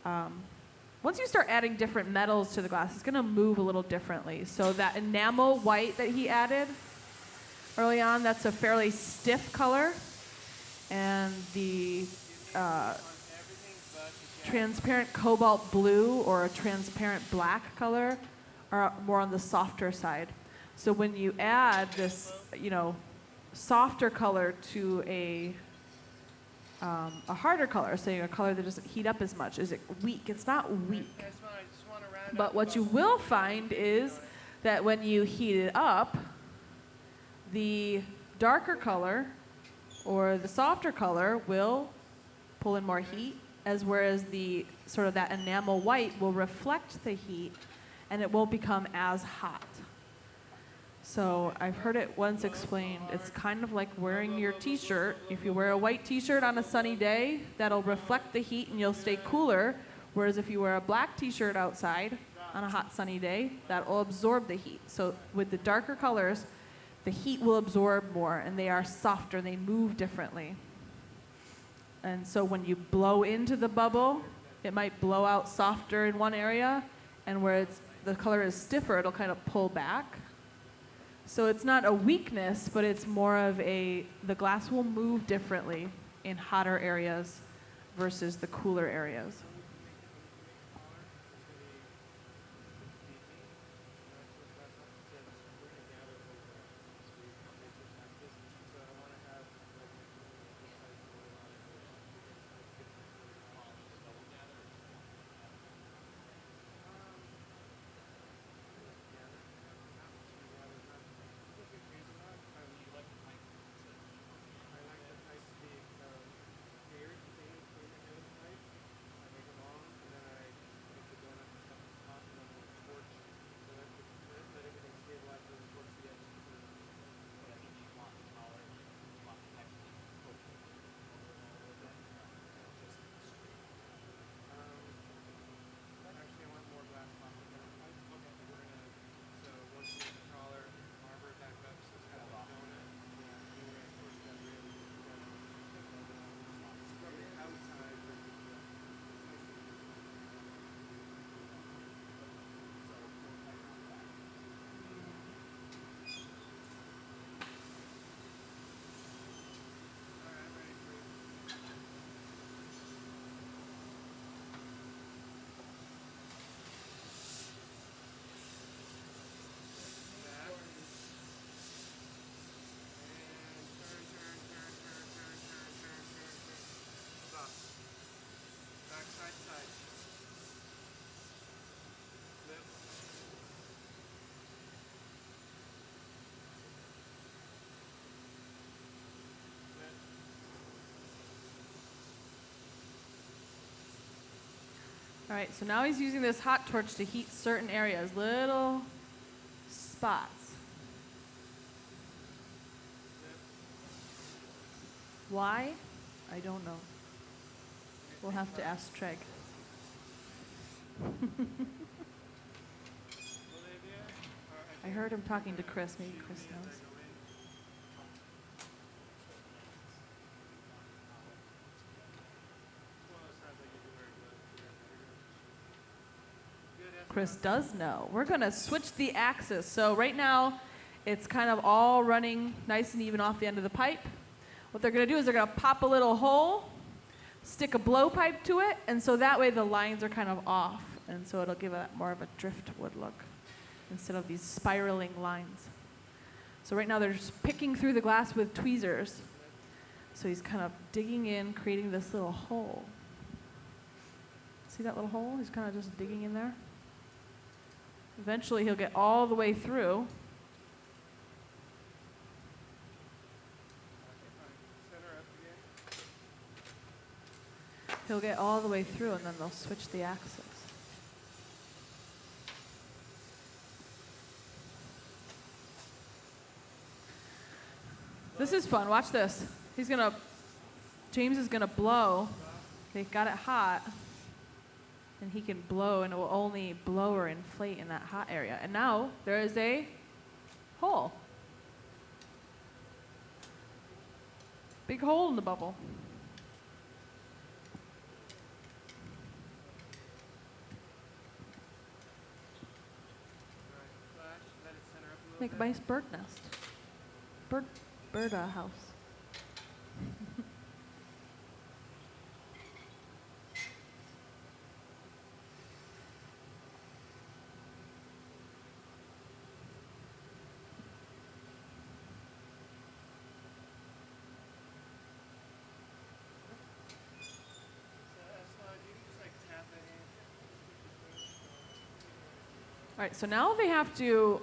once you start adding different metals to the glass, it's gonna move a little differently. So that enamel white that he added early on, that's a fairly stiff color. And the transparent cobalt blue or a transparent black color are more on the softer side. So when you add this, softer color to a harder color, say a color that doesn't heat up as much, is it weak? It's not weak. I just want to round But up what the you bubble. will find is that when you heat it up, the darker color or the softer color will pull in more heat, as whereas the sort of that enamel white will reflect the heat and it won't become as hot. So I've heard it once explained, it's kind of like wearing your t-shirt. If you wear a white t-shirt on a sunny day, that'll reflect the heat and you'll stay cooler. Whereas if you wear a black t-shirt outside on a hot sunny day, that will absorb the heat. So with the darker colors, the heat will absorb more and they are softer, they move differently. And so when you blow into the bubble, it might blow out softer in one area, and where the color is stiffer, it'll kind of pull back. So it's not a weakness, but it's more of the glass will move differently in hotter areas versus the cooler areas. All right, so now he's using this hot torch to heat certain areas, little spots. Why? I don't know. We'll have to ask Treg. I heard him talking to Chris. Maybe Chris knows. Chris does know. We're going to switch the axis. So right now, it's kind of all running nice and even off the end of the pipe. What they're going to do is they're going to pop a little hole, stick a blowpipe to it, and so that way the lines are kind of off. And so it'll give it more of a driftwood look instead of these spiraling lines. So right now they're just picking through the glass with tweezers. So he's kind of digging in, creating this little hole. See that little hole? He's kind of just digging in there. Eventually he'll get all the way through. He'll get all the way through and then they'll switch the axis. This is fun. Watch this. James is gonna blow. They got it hot. And he can blow, and it will only blow or inflate in that hot area. And now there is a hole. Big hole in the bubble. Make a nice bird nest. Bird house. All right, so now they have to,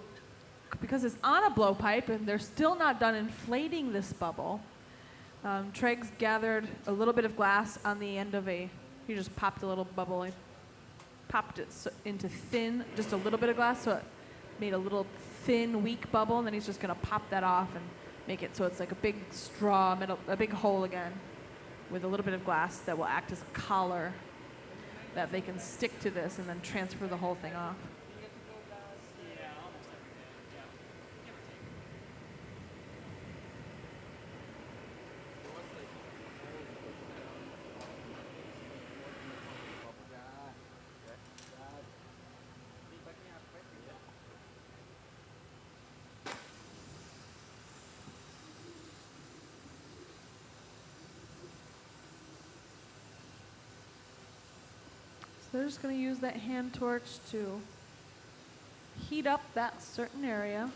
because it's on a blowpipe and they're still not done inflating this bubble, Treg's gathered a little bit of glass on the end of he just popped a little bubble, he popped it into thin, just a little bit of glass, so it made a little thin, weak bubble, and then he's just gonna pop that off and make it so it's like a big straw, a big hole again, with a little bit of glass that will act as a collar that they can stick to this and then transfer the whole thing off. Yeah, almost every day. Yeah. Give or take. Lipat niya ako, pwede. So they're just going to use that hand torch to heat up that certain area.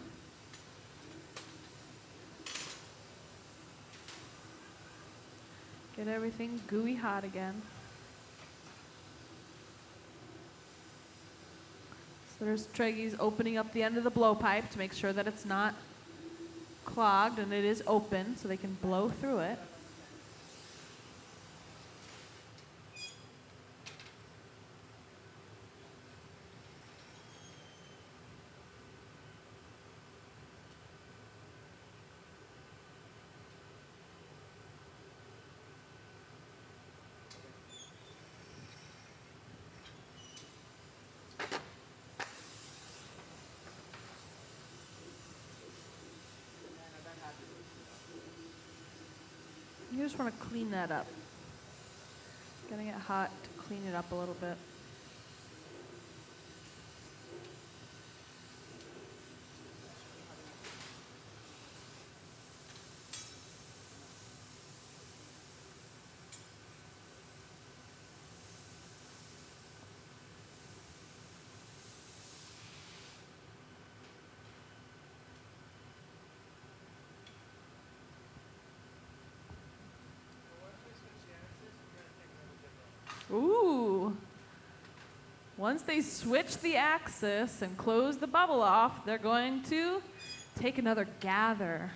Get everything gooey hot again. So there's Treggy's opening up the end of the blowpipe to make sure that it's not clogged and it is open so they can blow through it. You just want to clean that up. Getting it hot to clean it up a little bit. Ooh. Once they switch the axis and close the bubble off, they're going to take another gather.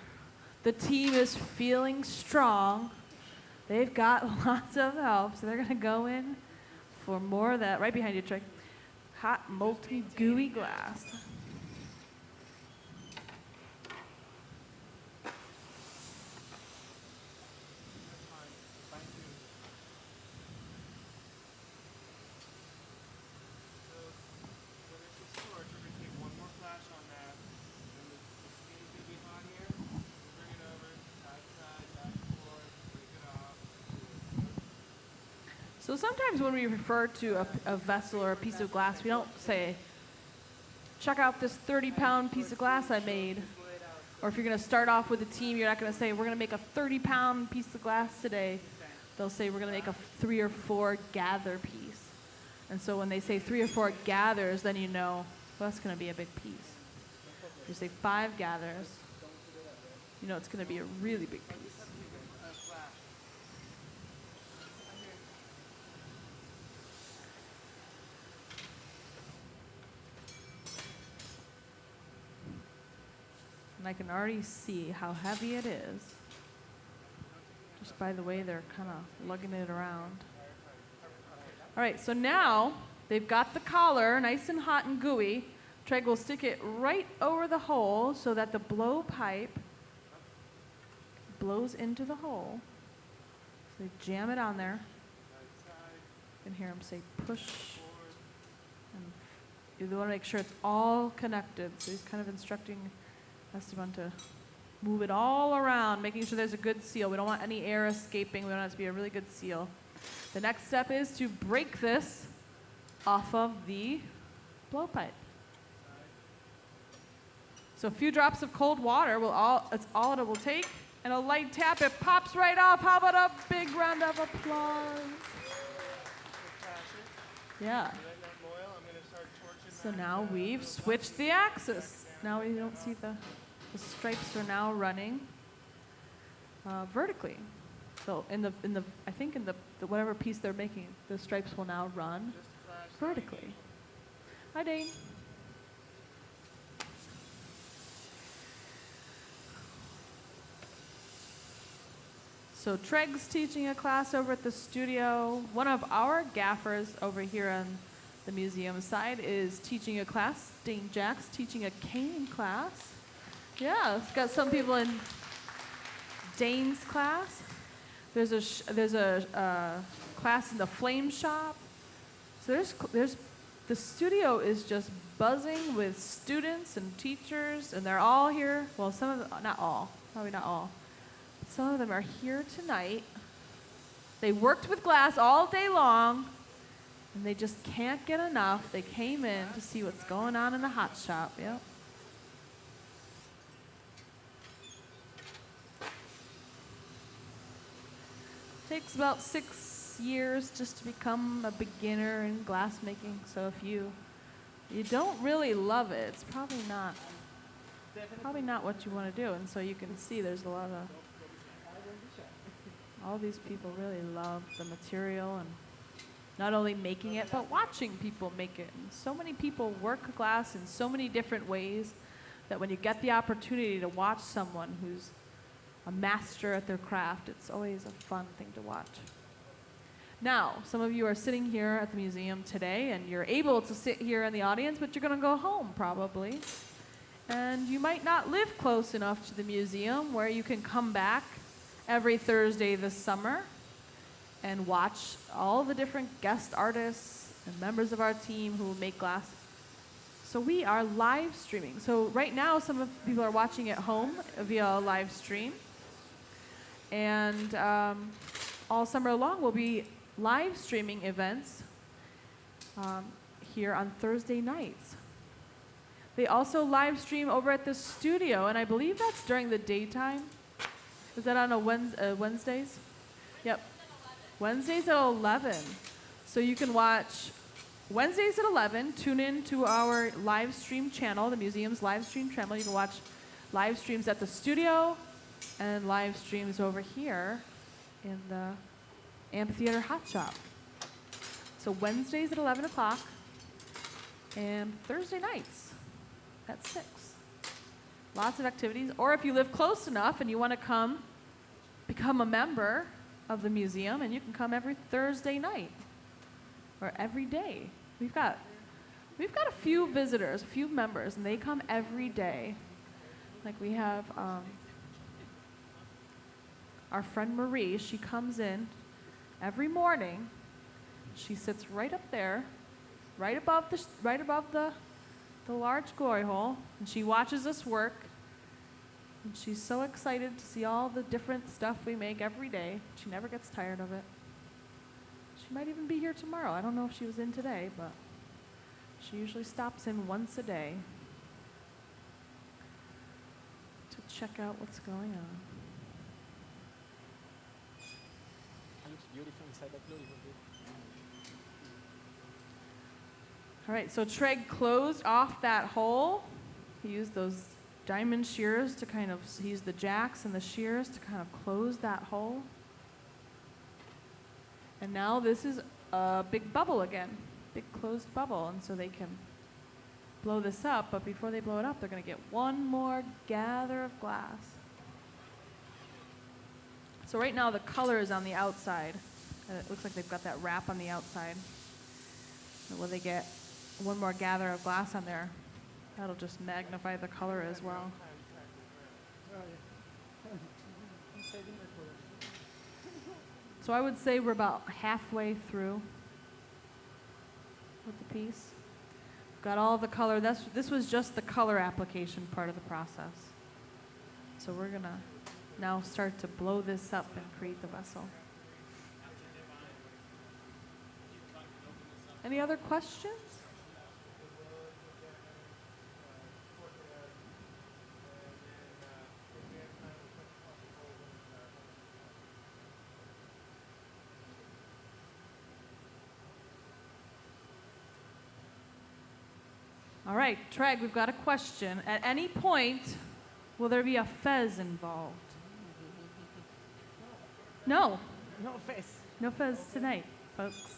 The team is feeling strong. They've got lots of help, so they're going to go in for more of that. Right behind you, Treg. Hot, molten, gooey glass. So sometimes when we refer to a vessel or a piece of glass, we don't say, check out this 30-pound piece of glass I made. Or if you're going to start off with a team, you're not going to say, we're going to make a 30-pound piece of glass today. They'll say, we're going to make a 3 or 4 gather piece. And so when they say 3 or 4 gathers, then you know, well, that's going to be a big piece. If you say 5 gathers, you know it's going to be a really big piece. And I can already see how heavy it is just by the way they're kind of lugging it around. All right, so now they've got the collar nice and hot and gooey. Treg will stick it right over the hole so that the blowpipe blows into the hole. So they jam it on there. You can hear him say push. And you want to make sure it's all connected. So he's kind of instructing Esteban to move it all around, making sure there's a good seal. We don't want any air escaping. We want it to be a really good seal. The next step is to break this off of the blowpipe. So a few drops of cold water it's all it will take, and a light tap, it pops right off. How about a big round of applause? Yeah. So now we've switched the axis. Now we don't see the stripes are now running vertically. So I think in the whatever piece they're making, the stripes will now run vertically. Hi, Dane. So Treg's teaching a class over at the studio. One of our gaffers over here on the museum side is teaching a class. Dane Jack's teaching a cane class. Yeah, it's got some people in Dane's class. There's a class in the flame shop. So there's the studio is just buzzing with students and teachers, and they're all here. Well, some of them, not all, probably not all. But some of them are here tonight. They worked with glass all day long, and they just can't get enough. They came in to see what's going on in the hot shop. Yep. Takes about 6 years just to become a beginner in glass making. So if you don't really love it, it's probably not what you want to do. And so you can see there's a lot of all these people really love the material and not only making it but watching people make it. And so many people work glass in so many different ways that when you get the opportunity to watch someone who's a master at their craft, it's always a fun thing to watch. Now, some of you are sitting here at the museum today, and you're able to sit here in the audience, but you're going to go home probably. And you might not live close enough to the museum where you can come back every Thursday this summer and watch all the different guest artists and members of our team who make glass. So we are live streaming. So right now, some of the people are watching at home via live stream. And all summer long, we'll be live streaming events here on Thursday nights. They also live stream over at the studio, and I believe that's during the daytime. Is that on Wednesdays? Yep. Wednesdays at 11. So you can watch Wednesdays at 11. Tune in to our live stream channel, the museum's live stream channel. You can watch live streams at the studio and live streams over here in the amphitheater hot shop. So Wednesdays at 11 o'clock and Thursday nights at 6. Lots of activities. Or if you live close enough and you want to come, become a member of the museum, and you can come every Thursday night or every day. We've got a few visitors, a few members, and they come every day. Like we have our friend Marie. She comes in every morning. She sits right up there, right above the large glory hole, and she watches us work. And she's so excited to see all the different stuff we make every day. She never gets tired of it. She might even be here tomorrow. I don't know if she was in today, but she usually stops in once a day to check out what's going on. It looks beautiful inside that beautiful. All right, so Treg closed off that hole. He used those diamond shears to he used the jacks and the shears to kind of close that hole. And now this is a big bubble again, big closed bubble. And so they can blow this up, but before they blow it up, they're going to get one more gather of glass. So right now the color is on the outside. It looks like they've got that wrap on the outside. And when they get one more gather of glass on there, that'll just magnify the color as well. So I would say we're about halfway through with the piece. Got all the color. This was just the color application part of the process. So we're going to now start to blow this up and create the vessel. Any other questions? All right, Treg, we've got a question. At any point, will there be a fez involved? No. No face. No fez tonight, folks.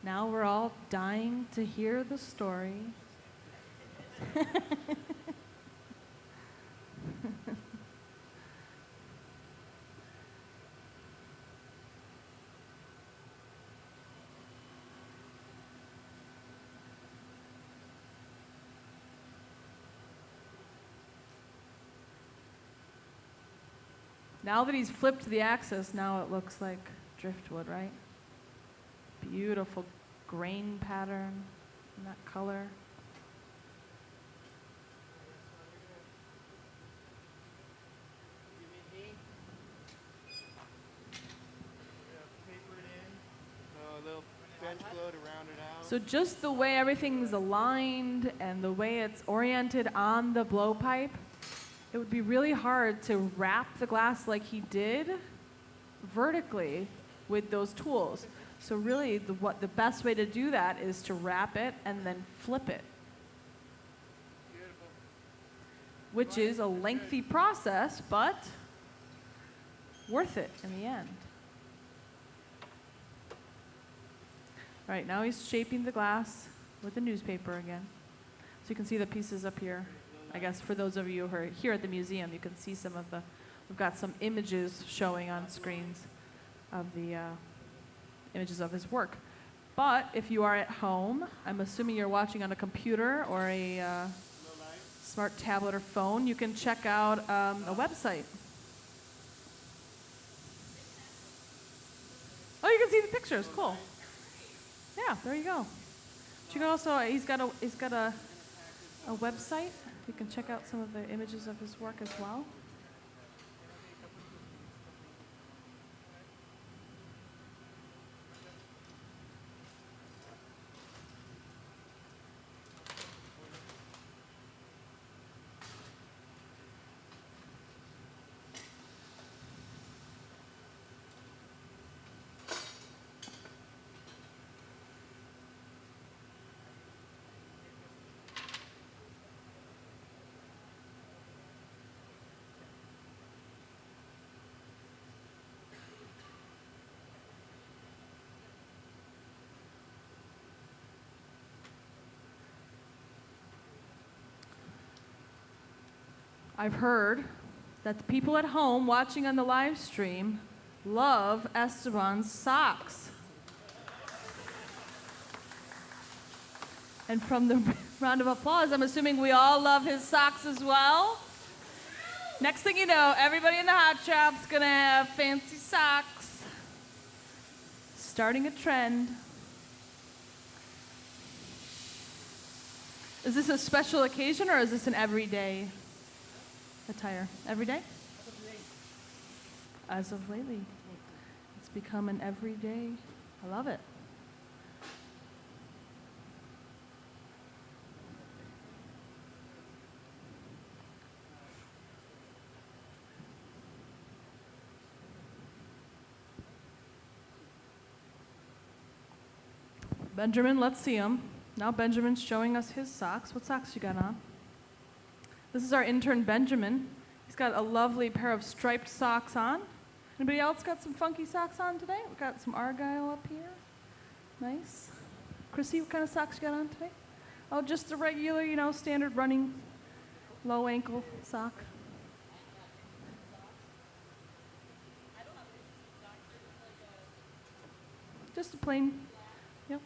Now we're all dying to hear the story Now that he's flipped the axis, now it looks like driftwood, right? Beautiful grain pattern and that color. Give me heat. Paper it in. A little bench blow to round it out. So just the way everything's aligned and the way it's oriented on the blowpipe, it would be really hard to wrap the glass like he did vertically with those tools. So really, the best way to do that is to wrap it and then flip it, Beautiful. which is a lengthy process, but worth it in the end. All right, now he's shaping the glass with the newspaper again. So you can see the pieces up here. I guess for those of you who are here at the museum, you can see some of the, we've got some images showing on screens of the images of his work. But if you are at home, I'm assuming you're watching on a computer or a smart tablet or phone, you can check out a website. Oh, you can see the pictures. Cool. Yeah, there you go. But you can also, he's got a website. You can check out some of the images of his work as well. I've heard that the people at home watching on the live stream love Esteban's socks. And from the round of applause, I'm assuming we all love his socks as well. Next thing you know, everybody in the hot shop's gonna have fancy socks. Starting a trend. Is this a special occasion or is this an everyday attire? Every day? As of lately. It's become an everyday. I love it. Benjamin, let's see him. Now Benjamin's showing us his socks. What socks you got on? This is our intern, Benjamin. He's got a lovely pair of striped socks on. Anybody else got some funky socks on today? We've got some Argyle up here. Nice. Chrissy, what kind of socks you got on today? Oh, just a regular, standard running low ankle sock. Just a plain, yep.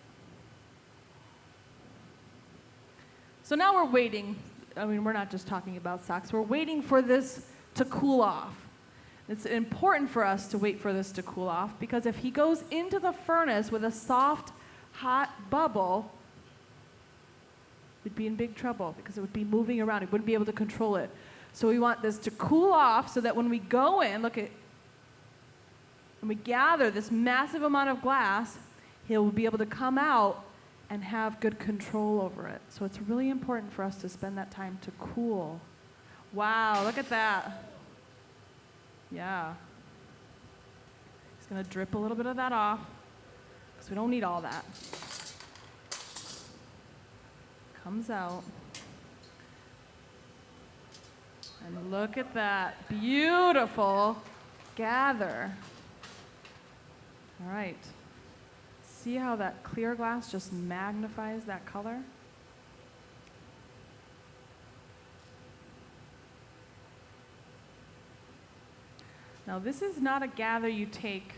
So now we're waiting. I mean, we're not just talking about socks. We're waiting for this to cool off. It's important for us to wait for this to cool off because if he goes into the furnace with a soft, hot bubble, we'd be in big trouble because it would be moving around. He wouldn't be able to control it. So we want this to cool off so that when we go in, and we gather this massive amount of glass, he'll be able to come out and have good control over it. So it's really important for us to spend that time to cool. Wow, look at that. Yeah. He's gonna drip a little bit of that off because we don't need all that. Comes out. And look at that beautiful gather. All right. See how that clear glass just magnifies that color? Now this is not a gather you take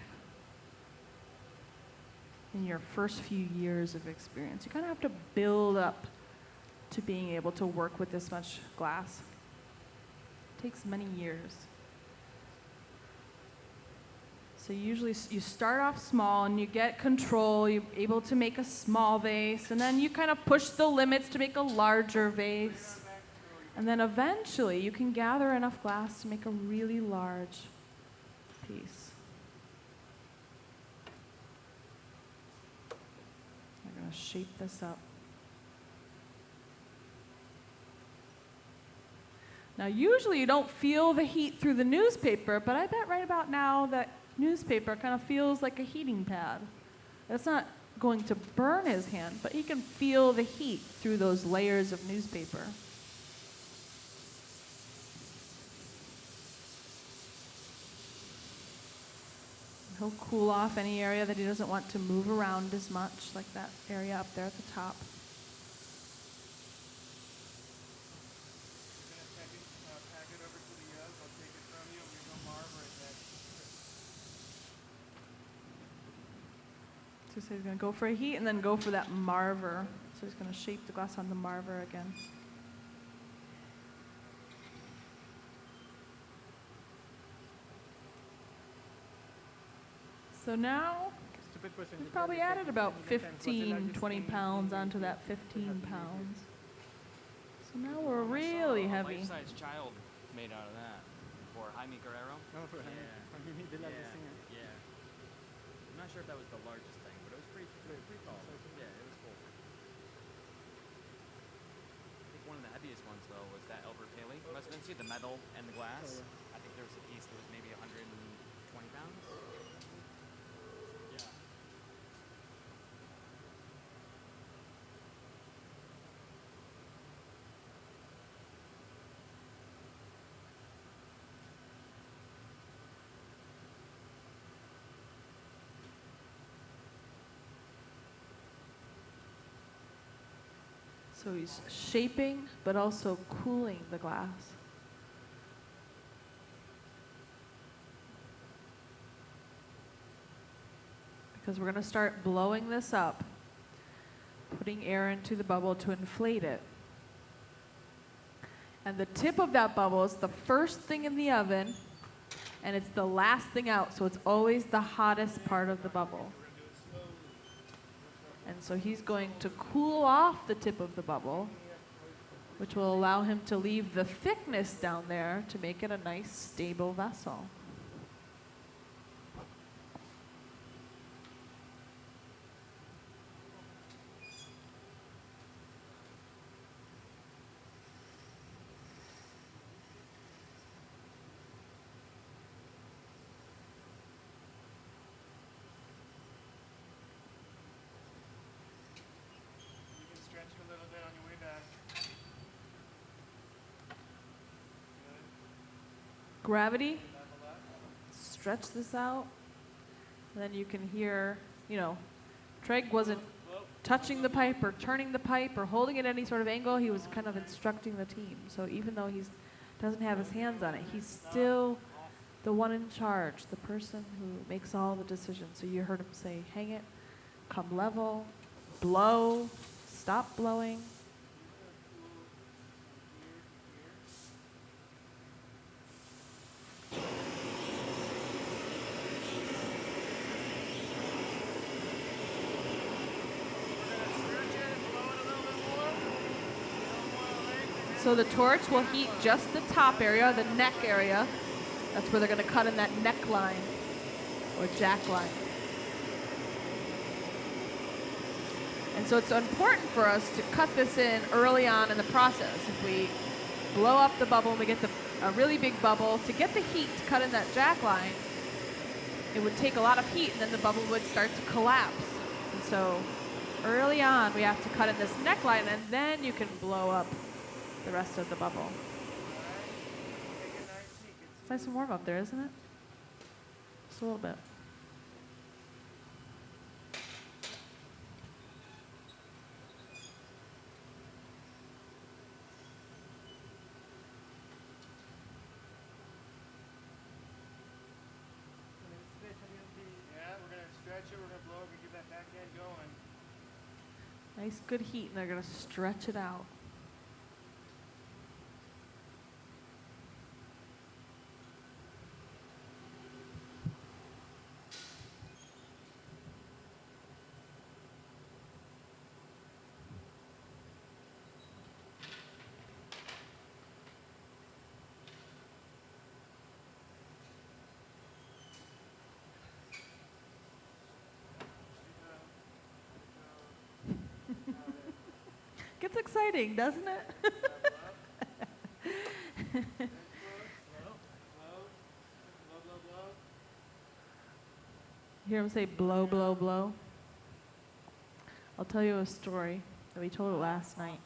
in your first few years of experience. You kind of have to build up to being able to work with this much glass. It takes many years. So usually you start off small and you get control, you're able to make a small vase, and then you kind of push the limits to make a larger vase. And then eventually you can gather enough glass to make a really large piece. I'm going to shape this up. Now usually you don't feel the heat through the newspaper, but I bet right about now that newspaper kind of feels like a heating pad. It's not going to burn his hand, but he can feel the heat through those layers of newspaper. He'll cool off any area that he doesn't want to move around as much, like that area up there at the top. Pack it over to the I'll take it from you, and we go marver it then. So he's going to go for a heat and then go for that marver. So he's going to shape the glass on the marver again. So now we've probably added about 15, 20 pounds onto that 15 pounds. So now we're really heavy. Life-size child made out of that for Jaime Guerrero. Oh, for him. Yeah. They love the singer. Yeah. I'm not sure if that was the largest thing, but it was pretty tall. Yeah, it was cool. I think one of the heaviest ones though was that Albert Paley. You must have been see the metal and the glass. I think there was a piece that was maybe 120 pounds. Yeah. So he's shaping, but also cooling the glass. Because we're going to start blowing this up, putting air into the bubble to inflate it. And the tip of that bubble is the first thing in the oven, and it's the last thing out, so it's always the hottest part of the bubble. And so he's going to cool off the tip of the bubble, which will allow him to leave the thickness down there to make it a nice, stable vessel. Gravity, stretch this out, and then you can hear, you know, Treg wasn't touching the pipe or turning the pipe or holding it at any sort of angle. He was kind of instructing the team. So even though he doesn't have his hands on it, he's still the one in charge, the person who makes all the decisions. So you heard him say, hang it, come level, blow, stop blowing. So the torch will heat just the top area, the neck area. That's where they're going to cut in that neckline or jack line. And so it's important for us to cut this in early on in the process. If we blow up the bubble and we get a really big bubble, to get the heat to cut in that jack line, it would take a lot of heat and then the bubble would start to collapse. And so early on we have to cut in this neckline and then you can blow up the rest of the bubble. It's nice and warm up there, isn't it? Just a little bit. get going. Nice, good heat, and they're going to stretch it out. Gets exciting, doesn't it? You hear him say blow, blow, blow? I'll tell you a story that we told it last night.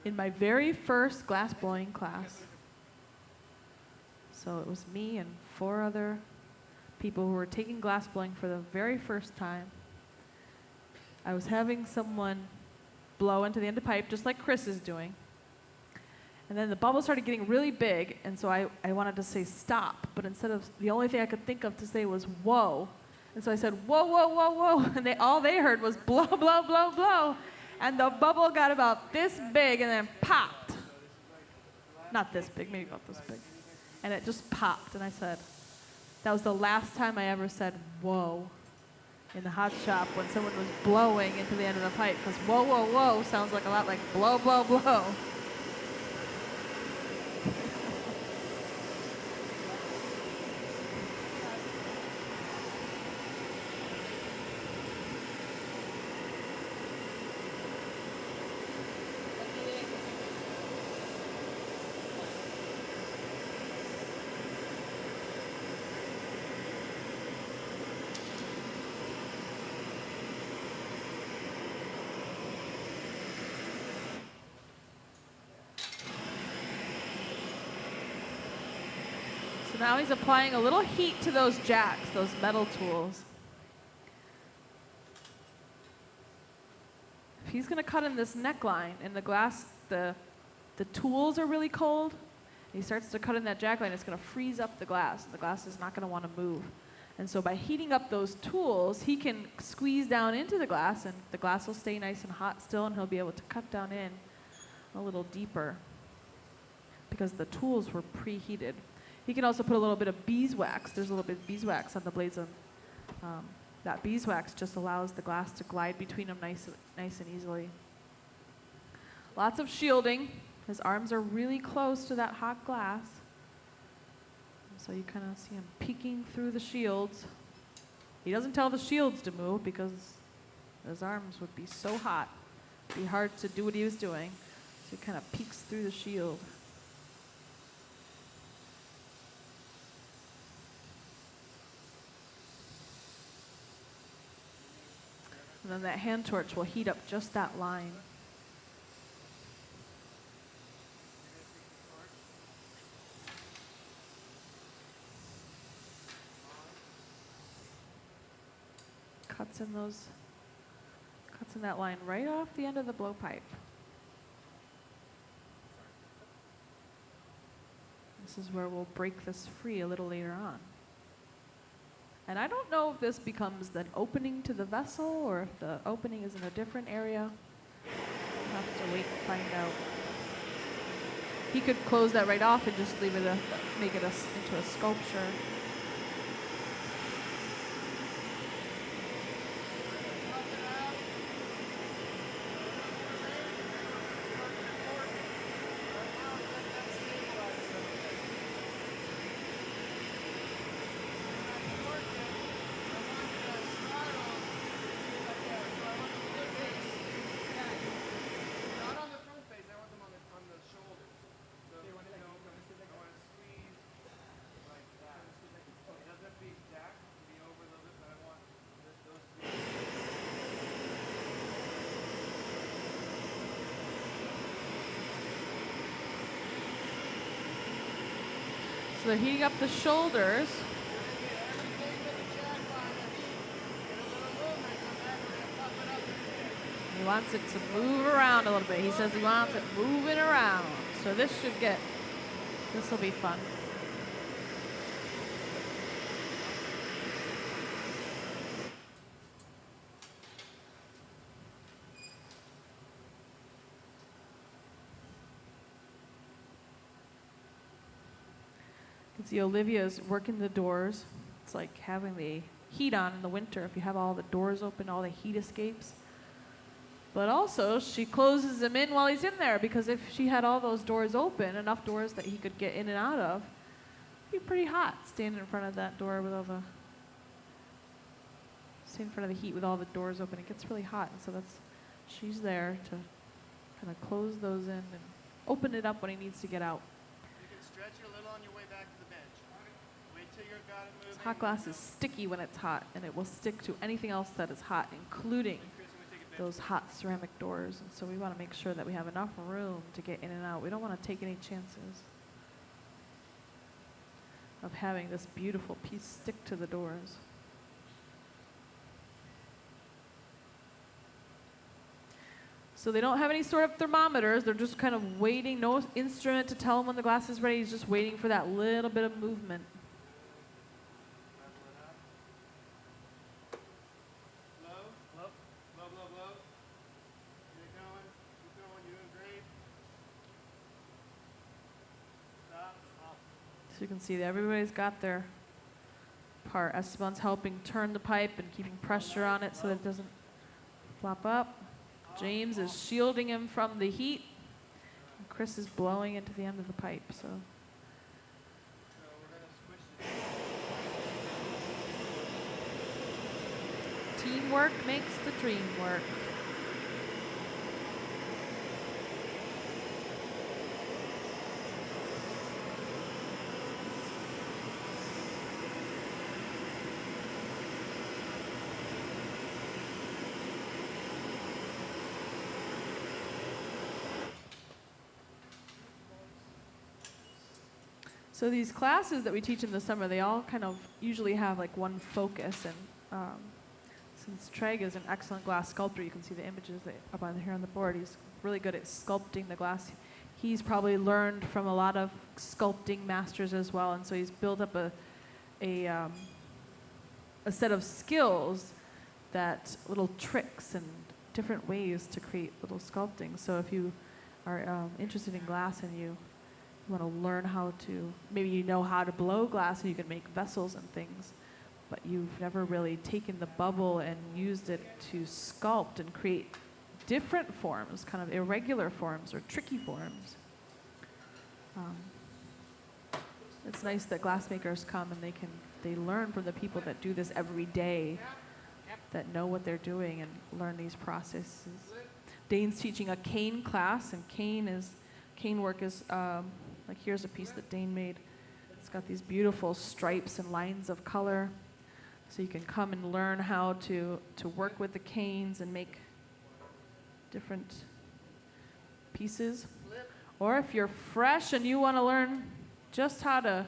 In my very first glassblowing class, so it was me and 4 other people who were taking glassblowing for the very first time. I was having someone blow into the end of the pipe, just like Chris is doing. And then the bubble started getting really big, and so I wanted to say stop, but instead of, the only thing I could think of to say was whoa. And so I said, whoa, whoa, whoa, whoa, and all they heard was blow, blow, blow, blow. And the bubble got about this big and then popped. Not this big, maybe about this big. And it just popped, and I said, that was the last time I ever said whoa in the hot shop when someone was blowing into the end of the pipe, because whoa, whoa, whoa sounds like a lot like blow, blow, blow. Now he's applying a little heat to those jacks, those metal tools. If he's going to cut in this neckline and the glass, the tools are really cold, and he starts to cut in that jack line, it's going to freeze up the glass, and the glass is not going to want to move. And so by heating up those tools, he can squeeze down into the glass, and the glass will stay nice and hot still, and he'll be able to cut down in a little deeper because the tools were preheated. He can also put a little bit of beeswax. There's a little bit of beeswax on the blades. That beeswax just allows the glass to glide between them nice and easily. Lots of shielding. His arms are really close to that hot glass. So you kind of see him peeking through the shields. He doesn't tell the shields to move because his arms would be so hot. It'd be hard to do what he was doing. So he kind of peeks through the shield. And then that hand torch will heat up just that line. Cuts in that line right off the end of the blowpipe. This is where we'll break this free a little later on. And I don't know if this becomes the opening to the vessel or if the opening is in a different area. We'll have to wait and find out. He could close that right off and just leave it, make it into a sculpture. So they're heating up the shoulders. He wants it to move around a little bit. He says he wants it moving around. So this will be fun. can see Olivia's working the doors. It's like having the heat on in the winter if you have all the doors open, all the heat escapes. But also, she closes him in while he's in there, because if she had all those doors open, enough doors that he could get in and out of, it'd be pretty hot standing in front of that door with all the, stay in front of the heat with all the doors open. It gets really hot, and so she's there to kind of close those in and open it up when he needs to get out. You can stretch it a little on your way back to the bench. Wait till you've got it moving. This hot glass is sticky when it's hot, and it will stick to anything else that is hot, including those hot ceramic doors. And so we want to make sure that we have enough room to get in and out. We don't want to take any chances of having this beautiful piece stick to the doors. So they don't have any sort of thermometers. They're just kind of waiting, no instrument to tell them when the glass is ready. He's just waiting for that little bit of movement. So you can see that everybody's got their part. Esteban's helping turn the pipe and keeping pressure on it so that it doesn't flop up. James is shielding him from the heat. And Chris is blowing into the end of the pipe. So teamwork makes the dream work. So these classes that we teach in the summer, they all kind of usually have like one focus. And since Treg is an excellent glass sculptor, you can see the images up on here on the board. He's really good at sculpting the glass. He's probably learned from a lot of sculpting masters as well, and so he's built up a set of skills, that little tricks and different ways to create little sculpting. So if you are interested in glass and you want to learn how to, maybe you know how to blow glass and you can make vessels and things, but you've never really taken the bubble and used it to sculpt and create different forms, kind of irregular forms or tricky forms. It's nice that glassmakers come and they learn from the people that do this every day, that know what they're doing and learn these processes. Dane's teaching a cane class, and cane work is, like here's a piece that Dane made. It's got these beautiful stripes and lines of color. So you can come and learn how to work with the canes and make different pieces. Or if you're fresh and you want to learn just how to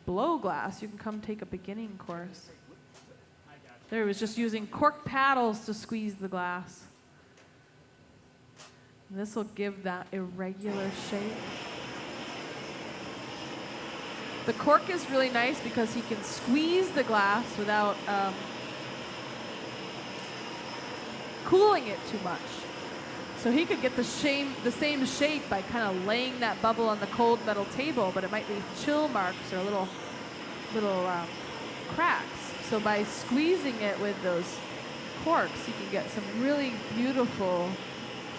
blow glass, you can come take a beginning course. There, he was just using cork paddles to squeeze the glass. And this will give that irregular shape. The cork is really nice because he can squeeze the glass without cooling it too much. So he could get the same shape by kind of laying that bubble on the cold metal table, but it might leave chill marks or little cracks. So by squeezing it with those corks, you can get some really beautiful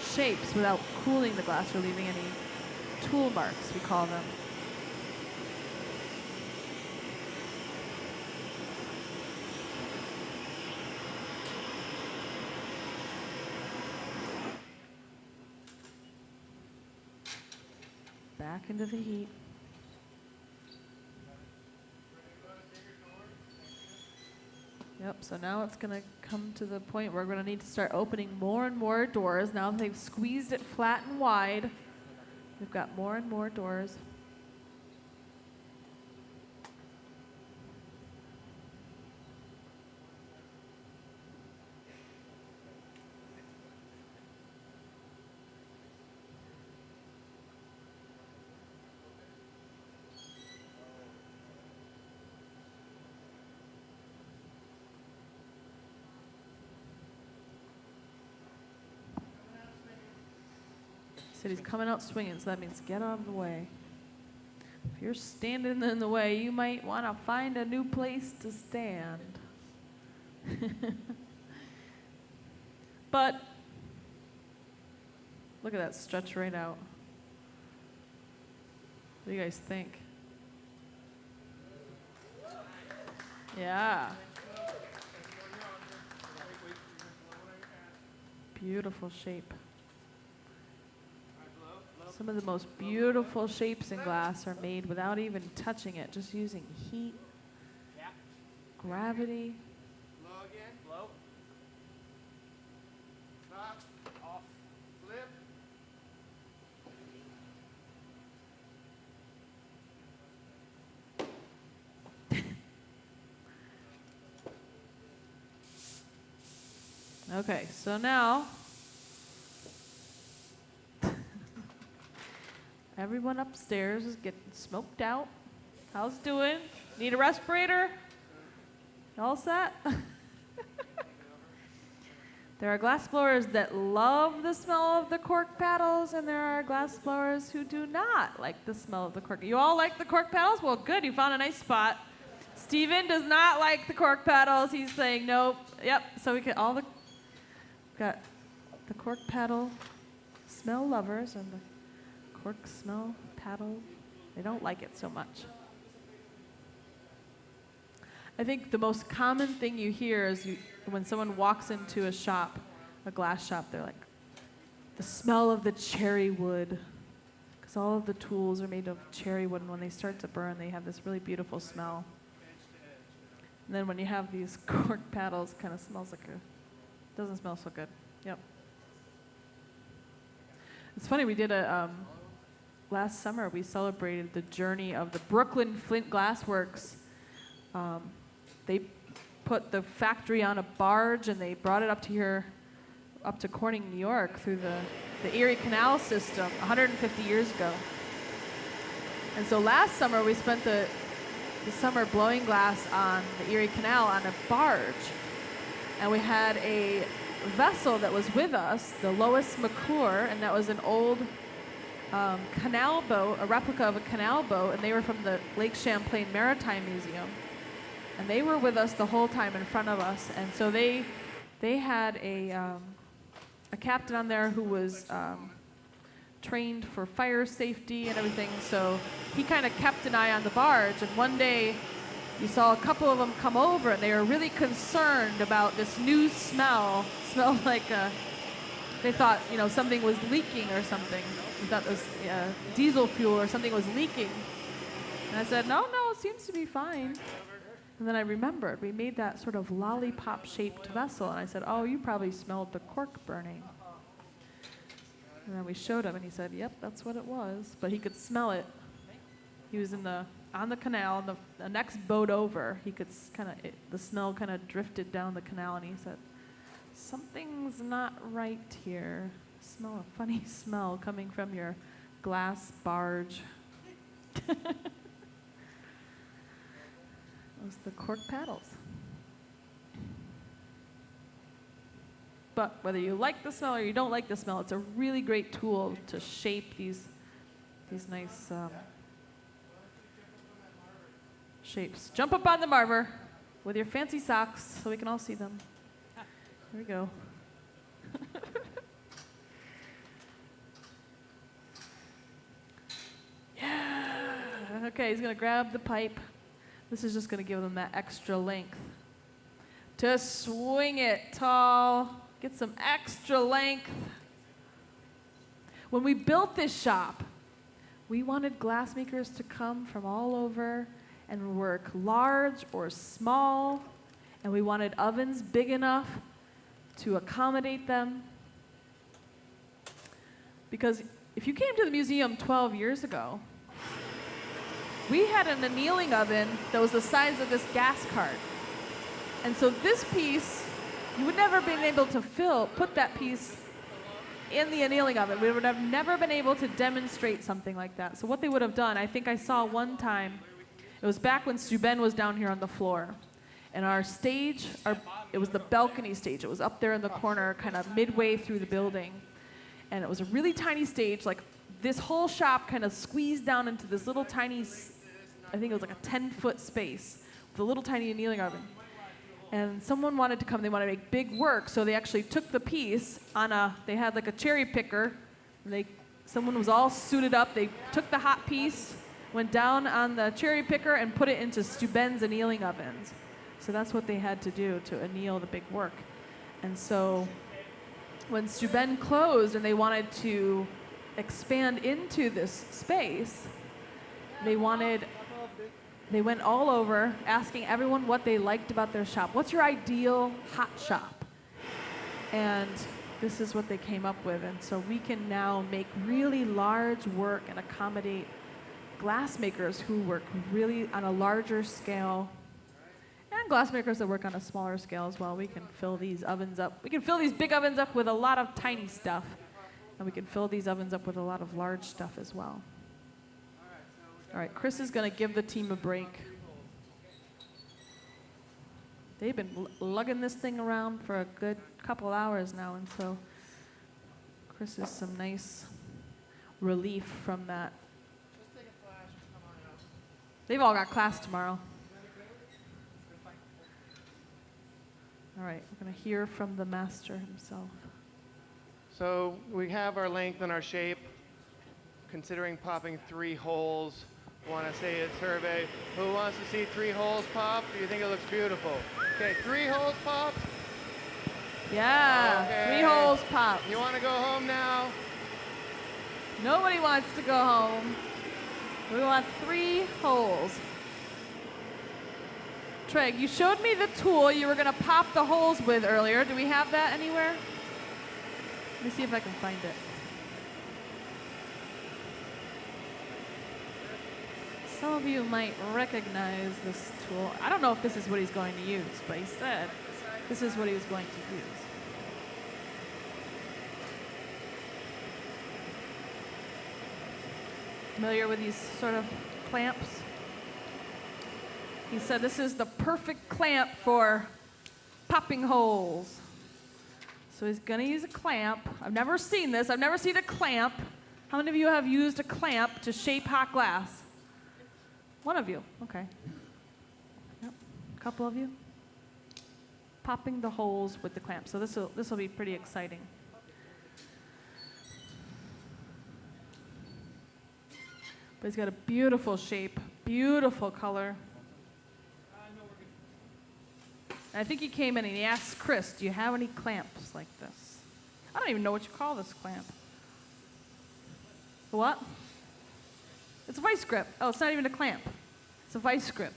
shapes without cooling the glass or leaving any tool marks, we call them. Back into the heat. Yep, so now it's going to come to the point where we're going to need to start opening more and more doors. Now that they've squeezed it flat and wide, we've got more and more doors. Said he's coming out swinging, so that means get out of the way. If you're standing in the way, you might want to find a new place to stand. But look at that stretch right out. What do you guys think? Yeah. Beautiful shape. Some of the most beautiful shapes in glass are made without even touching it, just using heat, gravity. Blow again. Blow. Stop. Off. Flip. Okay, so now everyone upstairs is getting smoked out. How's it doing? Need a respirator? All set? There are glass blowers that love the smell of the cork paddles, and there are glass blowers who do not like the smell of the cork. You all like the cork paddles? Well, good, you found a nice spot. Steven does not like the cork paddles. He's saying nope. Yep, so we got the cork paddle smell lovers and the cork smell paddle. They don't like it so much. I think the most common thing you hear is when someone walks into a shop, a glass shop, they're like, the smell of the cherry wood. Because all of the tools are made of cherry wood, and when they start to burn, they have this really beautiful smell. And then when you have these cork paddles, it kind of smells like doesn't smell so good. Yep. It's funny, we did last summer, we celebrated the journey of the Brooklyn Flint Glass Works. They put the factory on a barge and they brought it up to Corning, New York through the Erie Canal system 150 years ago. And so last summer we spent the summer blowing glass on the Erie Canal on a barge. And we had a vessel that was with us, the Lois McClure, and that was an old canal boat, a replica of a canal boat, and they were from the Lake Champlain Maritime Museum. And they were with us the whole time in front of us. And so they had a captain on there who was trained for fire safety and everything. So he kind of kept an eye on the barge. And one day you saw a couple of them come over, and they were really concerned about this new smell. Smelled like they thought something was leaking or something. We thought it was diesel fuel or something was leaking. And I said, no, it seems to be fine. And then I remembered, we made that sort of lollipop-shaped vessel, and I said, oh, you probably smelled the cork burning. And then we showed him, and he said, yep, that's what it was. But he could smell it. He was on the canal, and the next boat over, he could the smell kind of drifted down the canal, and he said, something's not right here. Smell a funny smell coming from your glass barge. Those are the cork paddles. But whether you like the smell or you don't like the smell, it's a really great tool to shape these nice shapes. Jump up on the marver with your fancy socks so we can all see them. Here we go. Yeah. Okay, he's going to grab the pipe. This is just going to give them that extra length. To swing it tall, get some extra length. When we built this shop, we wanted glassmakers to come from all over and work large or small, and we wanted ovens big enough to accommodate them. Because if you came to the museum 12 years ago, we had an annealing oven that was the size of this gas cart. And so this piece, you would never been able to put that piece in the annealing oven. We would have never been able to demonstrate something like that. So what they would have done, I think I saw one time, it was back when Stuben was down here on the floor. And our stage, it was the balcony stage. It was up there in the corner, kind of midway through the building. And it was a really tiny stage, like this whole shop kind of squeezed down into this little tiny, I think it was like a 10-foot space with a little tiny annealing oven. And someone wanted to come, they wanted to make big work, so they actually took the piece on they had like a cherry picker, and someone was all suited up, they took the hot piece, went down on the cherry picker and put it into Steuben's annealing ovens. So that's what they had to do to anneal the big work. And so when Steuben closed and they wanted to expand into this space, they went all over asking everyone what they liked about their shop. What's your ideal hot shop? And this is what they came up with. And so we can now make really large work and accommodate glassmakers who work really on a larger scale, and glassmakers that work on a smaller scale as well. We can fill these ovens up. We can fill these big ovens up with a lot of tiny stuff, and we can fill these ovens up with a lot of large stuff as well. All right, Chris is going to give the team a break. They've been lugging this thing around for a good couple hours now, and so Chris is some nice relief from that. They've all got class tomorrow. All right, we're going to hear from the master himself. So we have our length and our shape. Considering popping 3 holes, want to say a survey. Who wants to see 3 holes pop? Do you think it looks beautiful? Okay, 3 holes popped. Yeah, Okay. 3 holes popped. You want to go home now? Nobody wants to go home. We want 3 holes. Treg, you showed me the tool you were going to pop the holes with earlier. Do we have that anywhere? Let me see if I can find it. Some of you might recognize this tool. I don't know if this is what he's going to use, but he said this is what he was going to use. Familiar with these sort of clamps? He said this is the perfect clamp for popping holes. So he's going to use a clamp. I've never seen this. I've never seen a clamp. How many of you have used a clamp to shape hot glass? One of you. Okay. Yep. A couple of you. Popping the holes with the clamp. So this will be pretty exciting. But he's got a beautiful shape, beautiful color. And I think he came in and he asked Chris, do you have any clamps like this? I don't even know what you call this clamp. What? It's a vice grip. Oh, it's not even a clamp. It's a vice grip.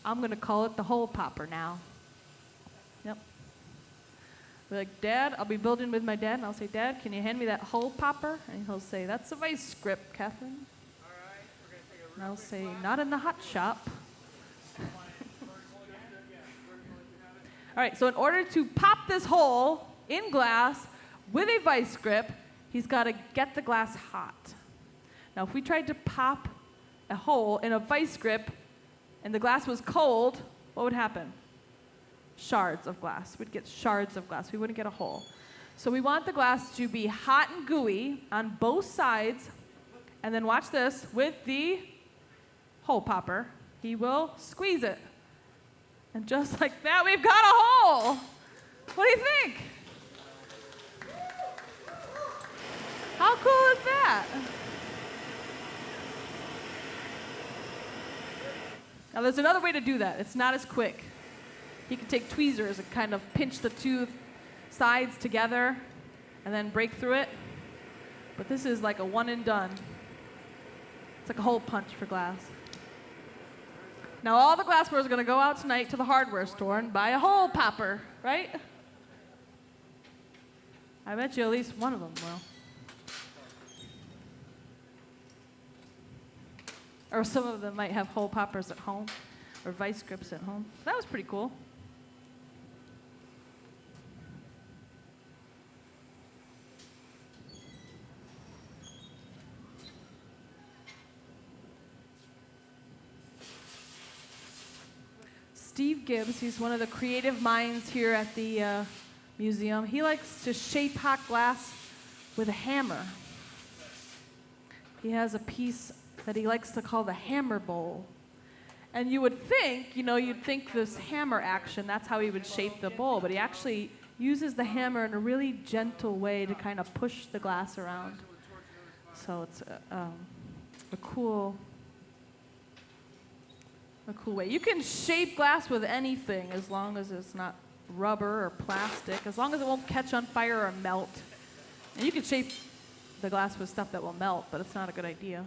I'm going to call it the hole popper now. Yep. Be like, Dad, I'll be building with my dad, and I'll say, Dad, can you hand me that hole popper? And he'll say, that's a vice grip, Catherine. All right, we're going to take a And I'll say, not in the hot shop. All right, so in order to pop this hole in glass with a vice grip, he's got to get the glass hot. Now, if we tried to pop a hole in a vice grip and the glass was cold, what would happen? Shards of glass. We'd get shards of glass. We wouldn't get a hole. So we want the glass to be hot and gooey on both sides. And then watch this. With the hole popper, he will squeeze it. And just like that, we've got a hole. What do you think? How cool is that? Now, there's another way to do that. It's not as quick. He can take tweezers and kind of pinch the 2 sides together and then break through it. But this is like a one and done. It's like a hole punch for glass. Now, all the glassblowers are going to go out tonight to the hardware store and buy a hole popper, right? I bet you at least one of them will. Or some of them might have hole poppers at home or vice grips at home. That was pretty cool. Steve Gibbs. He's one of the creative minds here at the museum. He likes to shape hot glass with a hammer. He has a piece that he likes to call the hammer bowl. And you would think, you'd think this hammer action, that's how he would shape the bowl, but he actually uses the hammer in a really gentle way to kind of push the glass around. So it's a cool way. You can shape glass with anything as long as it's not rubber or plastic, as long as it won't catch on fire or melt. And you can shape the glass with stuff that will melt, but it's not a good idea.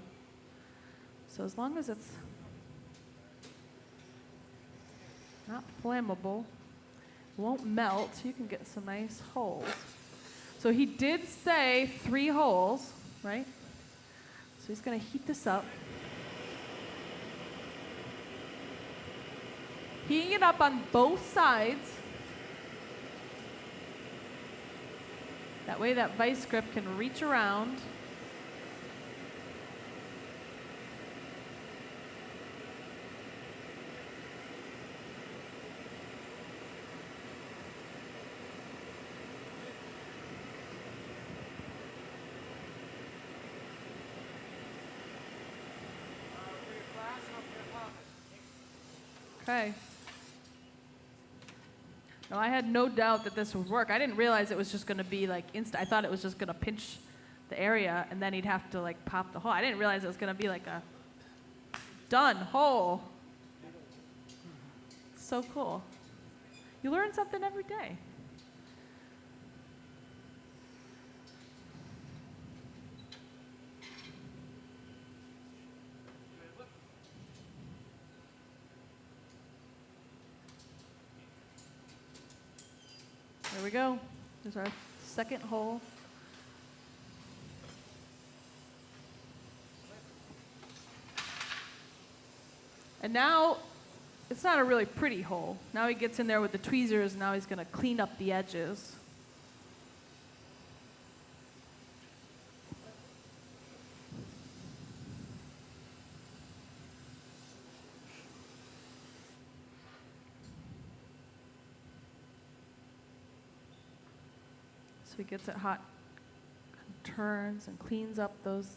So as long as it's not flammable, won't melt, you can get some nice holes. So he did say 3 holes, right? So he's going to heat this up. Heating it up on both sides. That way that vice grip can reach around. Okay. No, I had no doubt that this would work. I didn't realize it was just going to be like instant. I thought it was just going to pinch the area and then he'd have to like pop the hole. I didn't realize it was going to be like a done hole. So cool. You learn something every day. There we go. There's our second hole. And now, it's not a really pretty hole. Now he gets in there with the tweezers, and now he's going to clean up the edges. So he gets it hot, and turns and cleans up those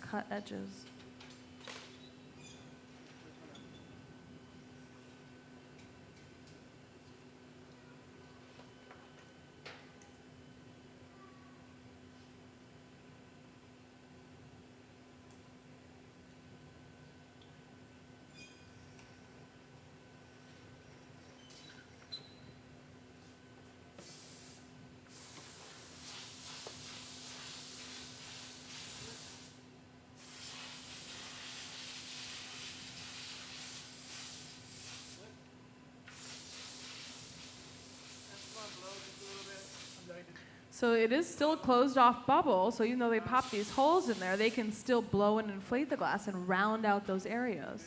cut edges. So it is still a closed off bubble, so even though they pop these holes in there, they can still blow and inflate the glass and round out those areas.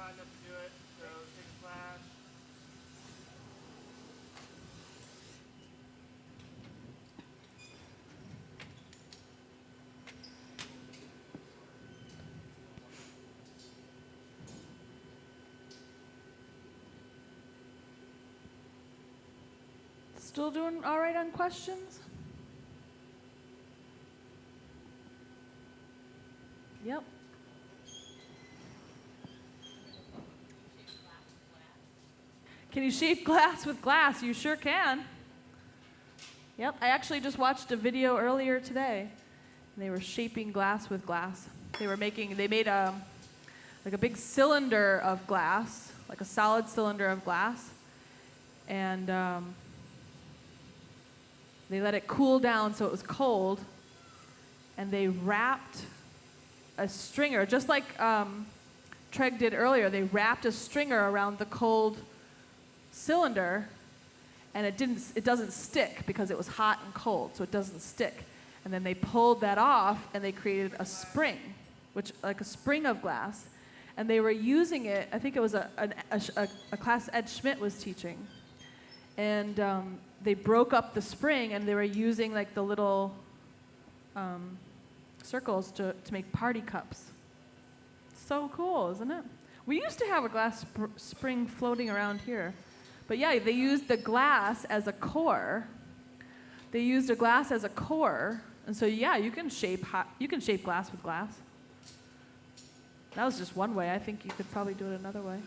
Enough to do it, so take a flash. Still doing all right on questions? Yep. Can you shape glass with glass? You sure can. Yep, I actually just watched a video earlier today. They were shaping glass with glass. They made like a big cylinder of glass, like a solid cylinder of glass. And They let it cool down so it was cold, and they wrapped a stringer, just like Treg did earlier. They wrapped a stringer around the cold cylinder, and it doesn't stick because it was hot and cold, so it doesn't stick. And then they pulled that off, and they created a spring, which like a spring of glass. And they were using it, I think it was a class Ed Schmidt was teaching. And they broke up the spring, and they were using like the little circles to make party cups. So cool, isn't it? We used to have a glass spring floating around here. But yeah, they used the glass as a core. They used a glass as a core. And so yeah, you can shape glass with glass. That was just one way. I think you could probably do it another way.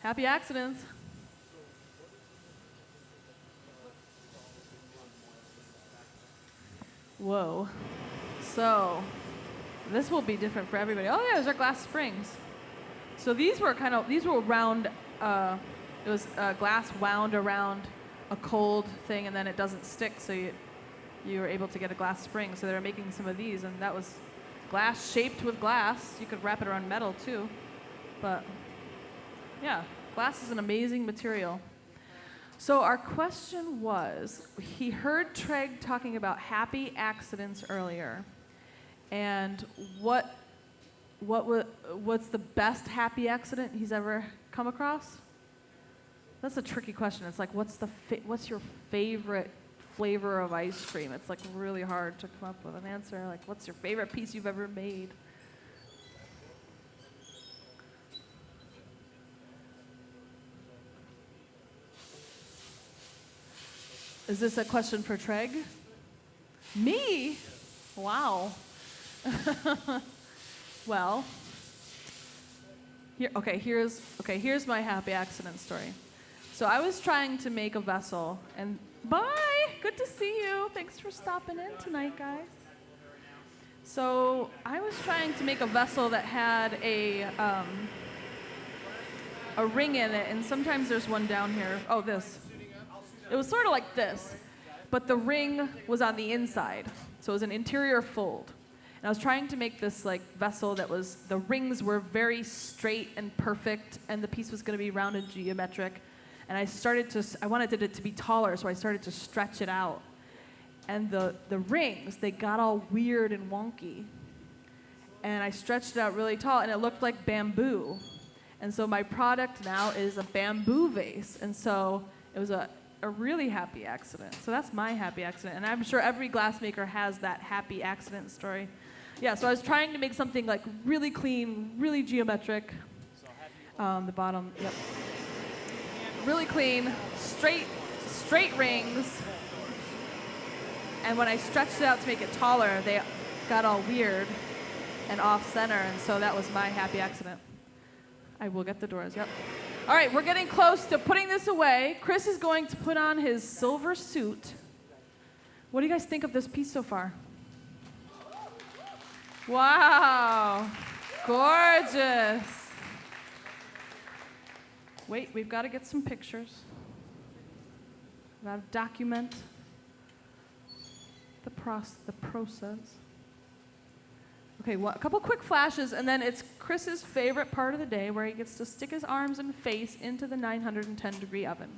Happy accidents. Whoa. So this will be different for everybody. Oh yeah, those are glass springs. So these were round, it was glass wound around a cold thing, and then it doesn't stick, so you were able to get a glass spring. So they were making some of these, and that was glass shaped with glass. You could wrap it around metal too. But yeah, glass is an amazing material. So our question was, he heard Treg talking about happy accidents earlier, and what's the best happy accident he's ever come across? That's a tricky question. It's like, what's your favorite flavor of ice cream? It's like really hard to come up with an answer. Like, what's your favorite piece you've ever made? Is this a question for Treg? Me? Wow. Well, here's my happy accident story. So I was trying to make a vessel, and bye, good to see you. Thanks for stopping in tonight, guys. So I was trying to make a vessel that had a ring in it, and sometimes there's one down here. Oh, this. It was sort of like this, but the ring was on the inside, so it was an interior fold. And I was trying to make this like vessel that was, the rings were very straight and perfect, and the piece was going to be round and geometric. And I wanted it to be taller, so I started to stretch it out. And the rings, they got all weird and wonky. And I stretched it out really tall, and it looked like bamboo. And so my product now is a bamboo vase. And so it was a really happy accident. So that's my happy accident. And I'm sure every glassmaker has that happy accident story. Yeah, so I was trying to make something like really clean, really geometric. The bottom, yep. Really clean, straight rings. And when I stretched it out to make it taller, they got all weird and off-center, and so that was my happy accident. I will get the doors, yep. All right, we're getting close to putting this away. Chris is going to put on his silver suit. What do you guys think of this piece so far? Wow, gorgeous. Wait, we've got to get some pictures. We've got to document the process. Okay, well, a couple quick flashes, and then it's Chris's favorite part of the day where he gets to stick his arms and face into the 910-degree oven.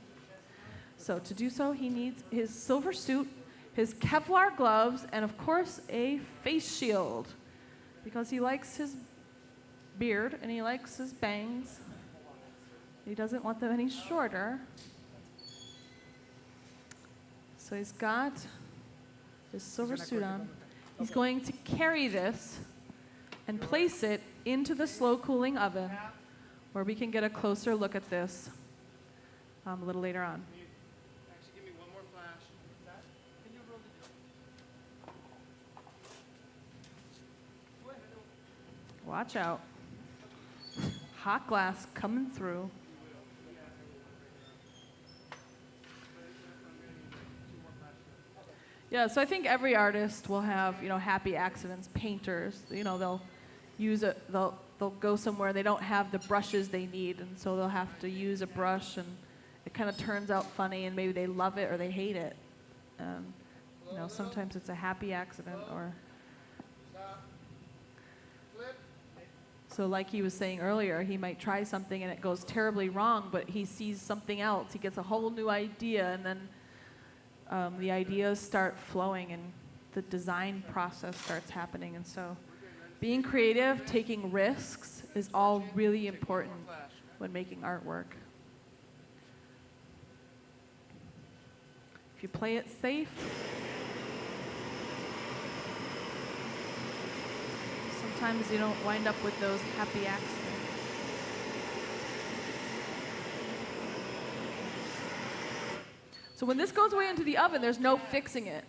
So to do so, he needs his silver suit, his Kevlar gloves, and of course, a face shield, because he likes his beard and he likes his bangs. He doesn't want them any shorter. So he's got his silver suit on. He's going to carry this and place it into the slow cooling oven, where we can get a closer look at this a little later on. Actually, give me one more flash. Can you roll the Watch out. Hot glass coming through. Yeah, so I think every artist will have, happy accidents. Painters, they'll use it. They'll go somewhere. They don't have the brushes they need, and so they'll have to use a brush and it kind of turns out funny, and maybe they love it or they hate it. Sometimes it's a happy accident, or Stop. Flip. so like he was saying earlier, he might try something and it goes terribly wrong, but he sees something else. He gets a whole new idea, and then the ideas start flowing and the design process starts happening. And so being creative, taking risks is all really important when making artwork. If you play it safe, sometimes you don't wind up with those happy accidents. So when this goes away into the oven, there's no fixing it.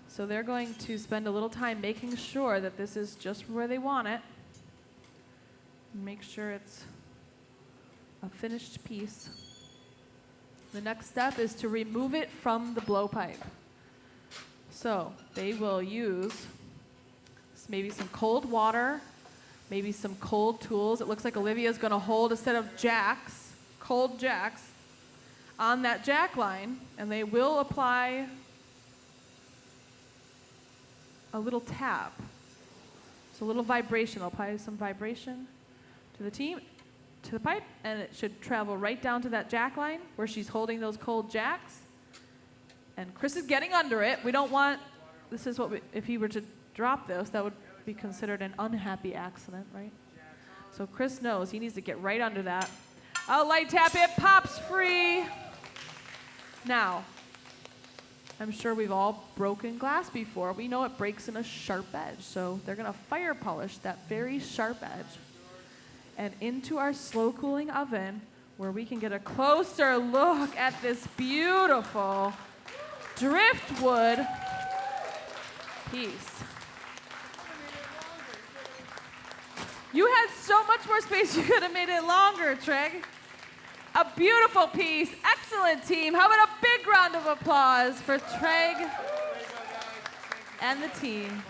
So they're going to spend a little time making sure that this is just where they want it. Make sure it's a finished piece. The next step is to remove it from the blowpipe. So they will use maybe some cold water, maybe some cold tools. It looks like Olivia's going to hold a set of jacks, cold jacks, on that jack line, and they will apply a little tap. So a little vibration. They'll apply some vibration to the pipe, and it should travel right down to that jack line where she's holding those cold jacks. And Chris is getting under it. We don't want, this is what if he were to drop this, that would be considered an unhappy accident, right? So Chris knows he needs to get right under that. I'll light tap it, pops free. Now, I'm sure we've all broken glass before. We know it breaks in a sharp edge, so they're gonna fire polish that very sharp edge and into our slow cooling oven, where we can get a closer look at this beautiful driftwood piece. You had so much more space, you could have made it longer, Treg. A beautiful piece. Excellent, team. How about a big round of applause for Treg and the team.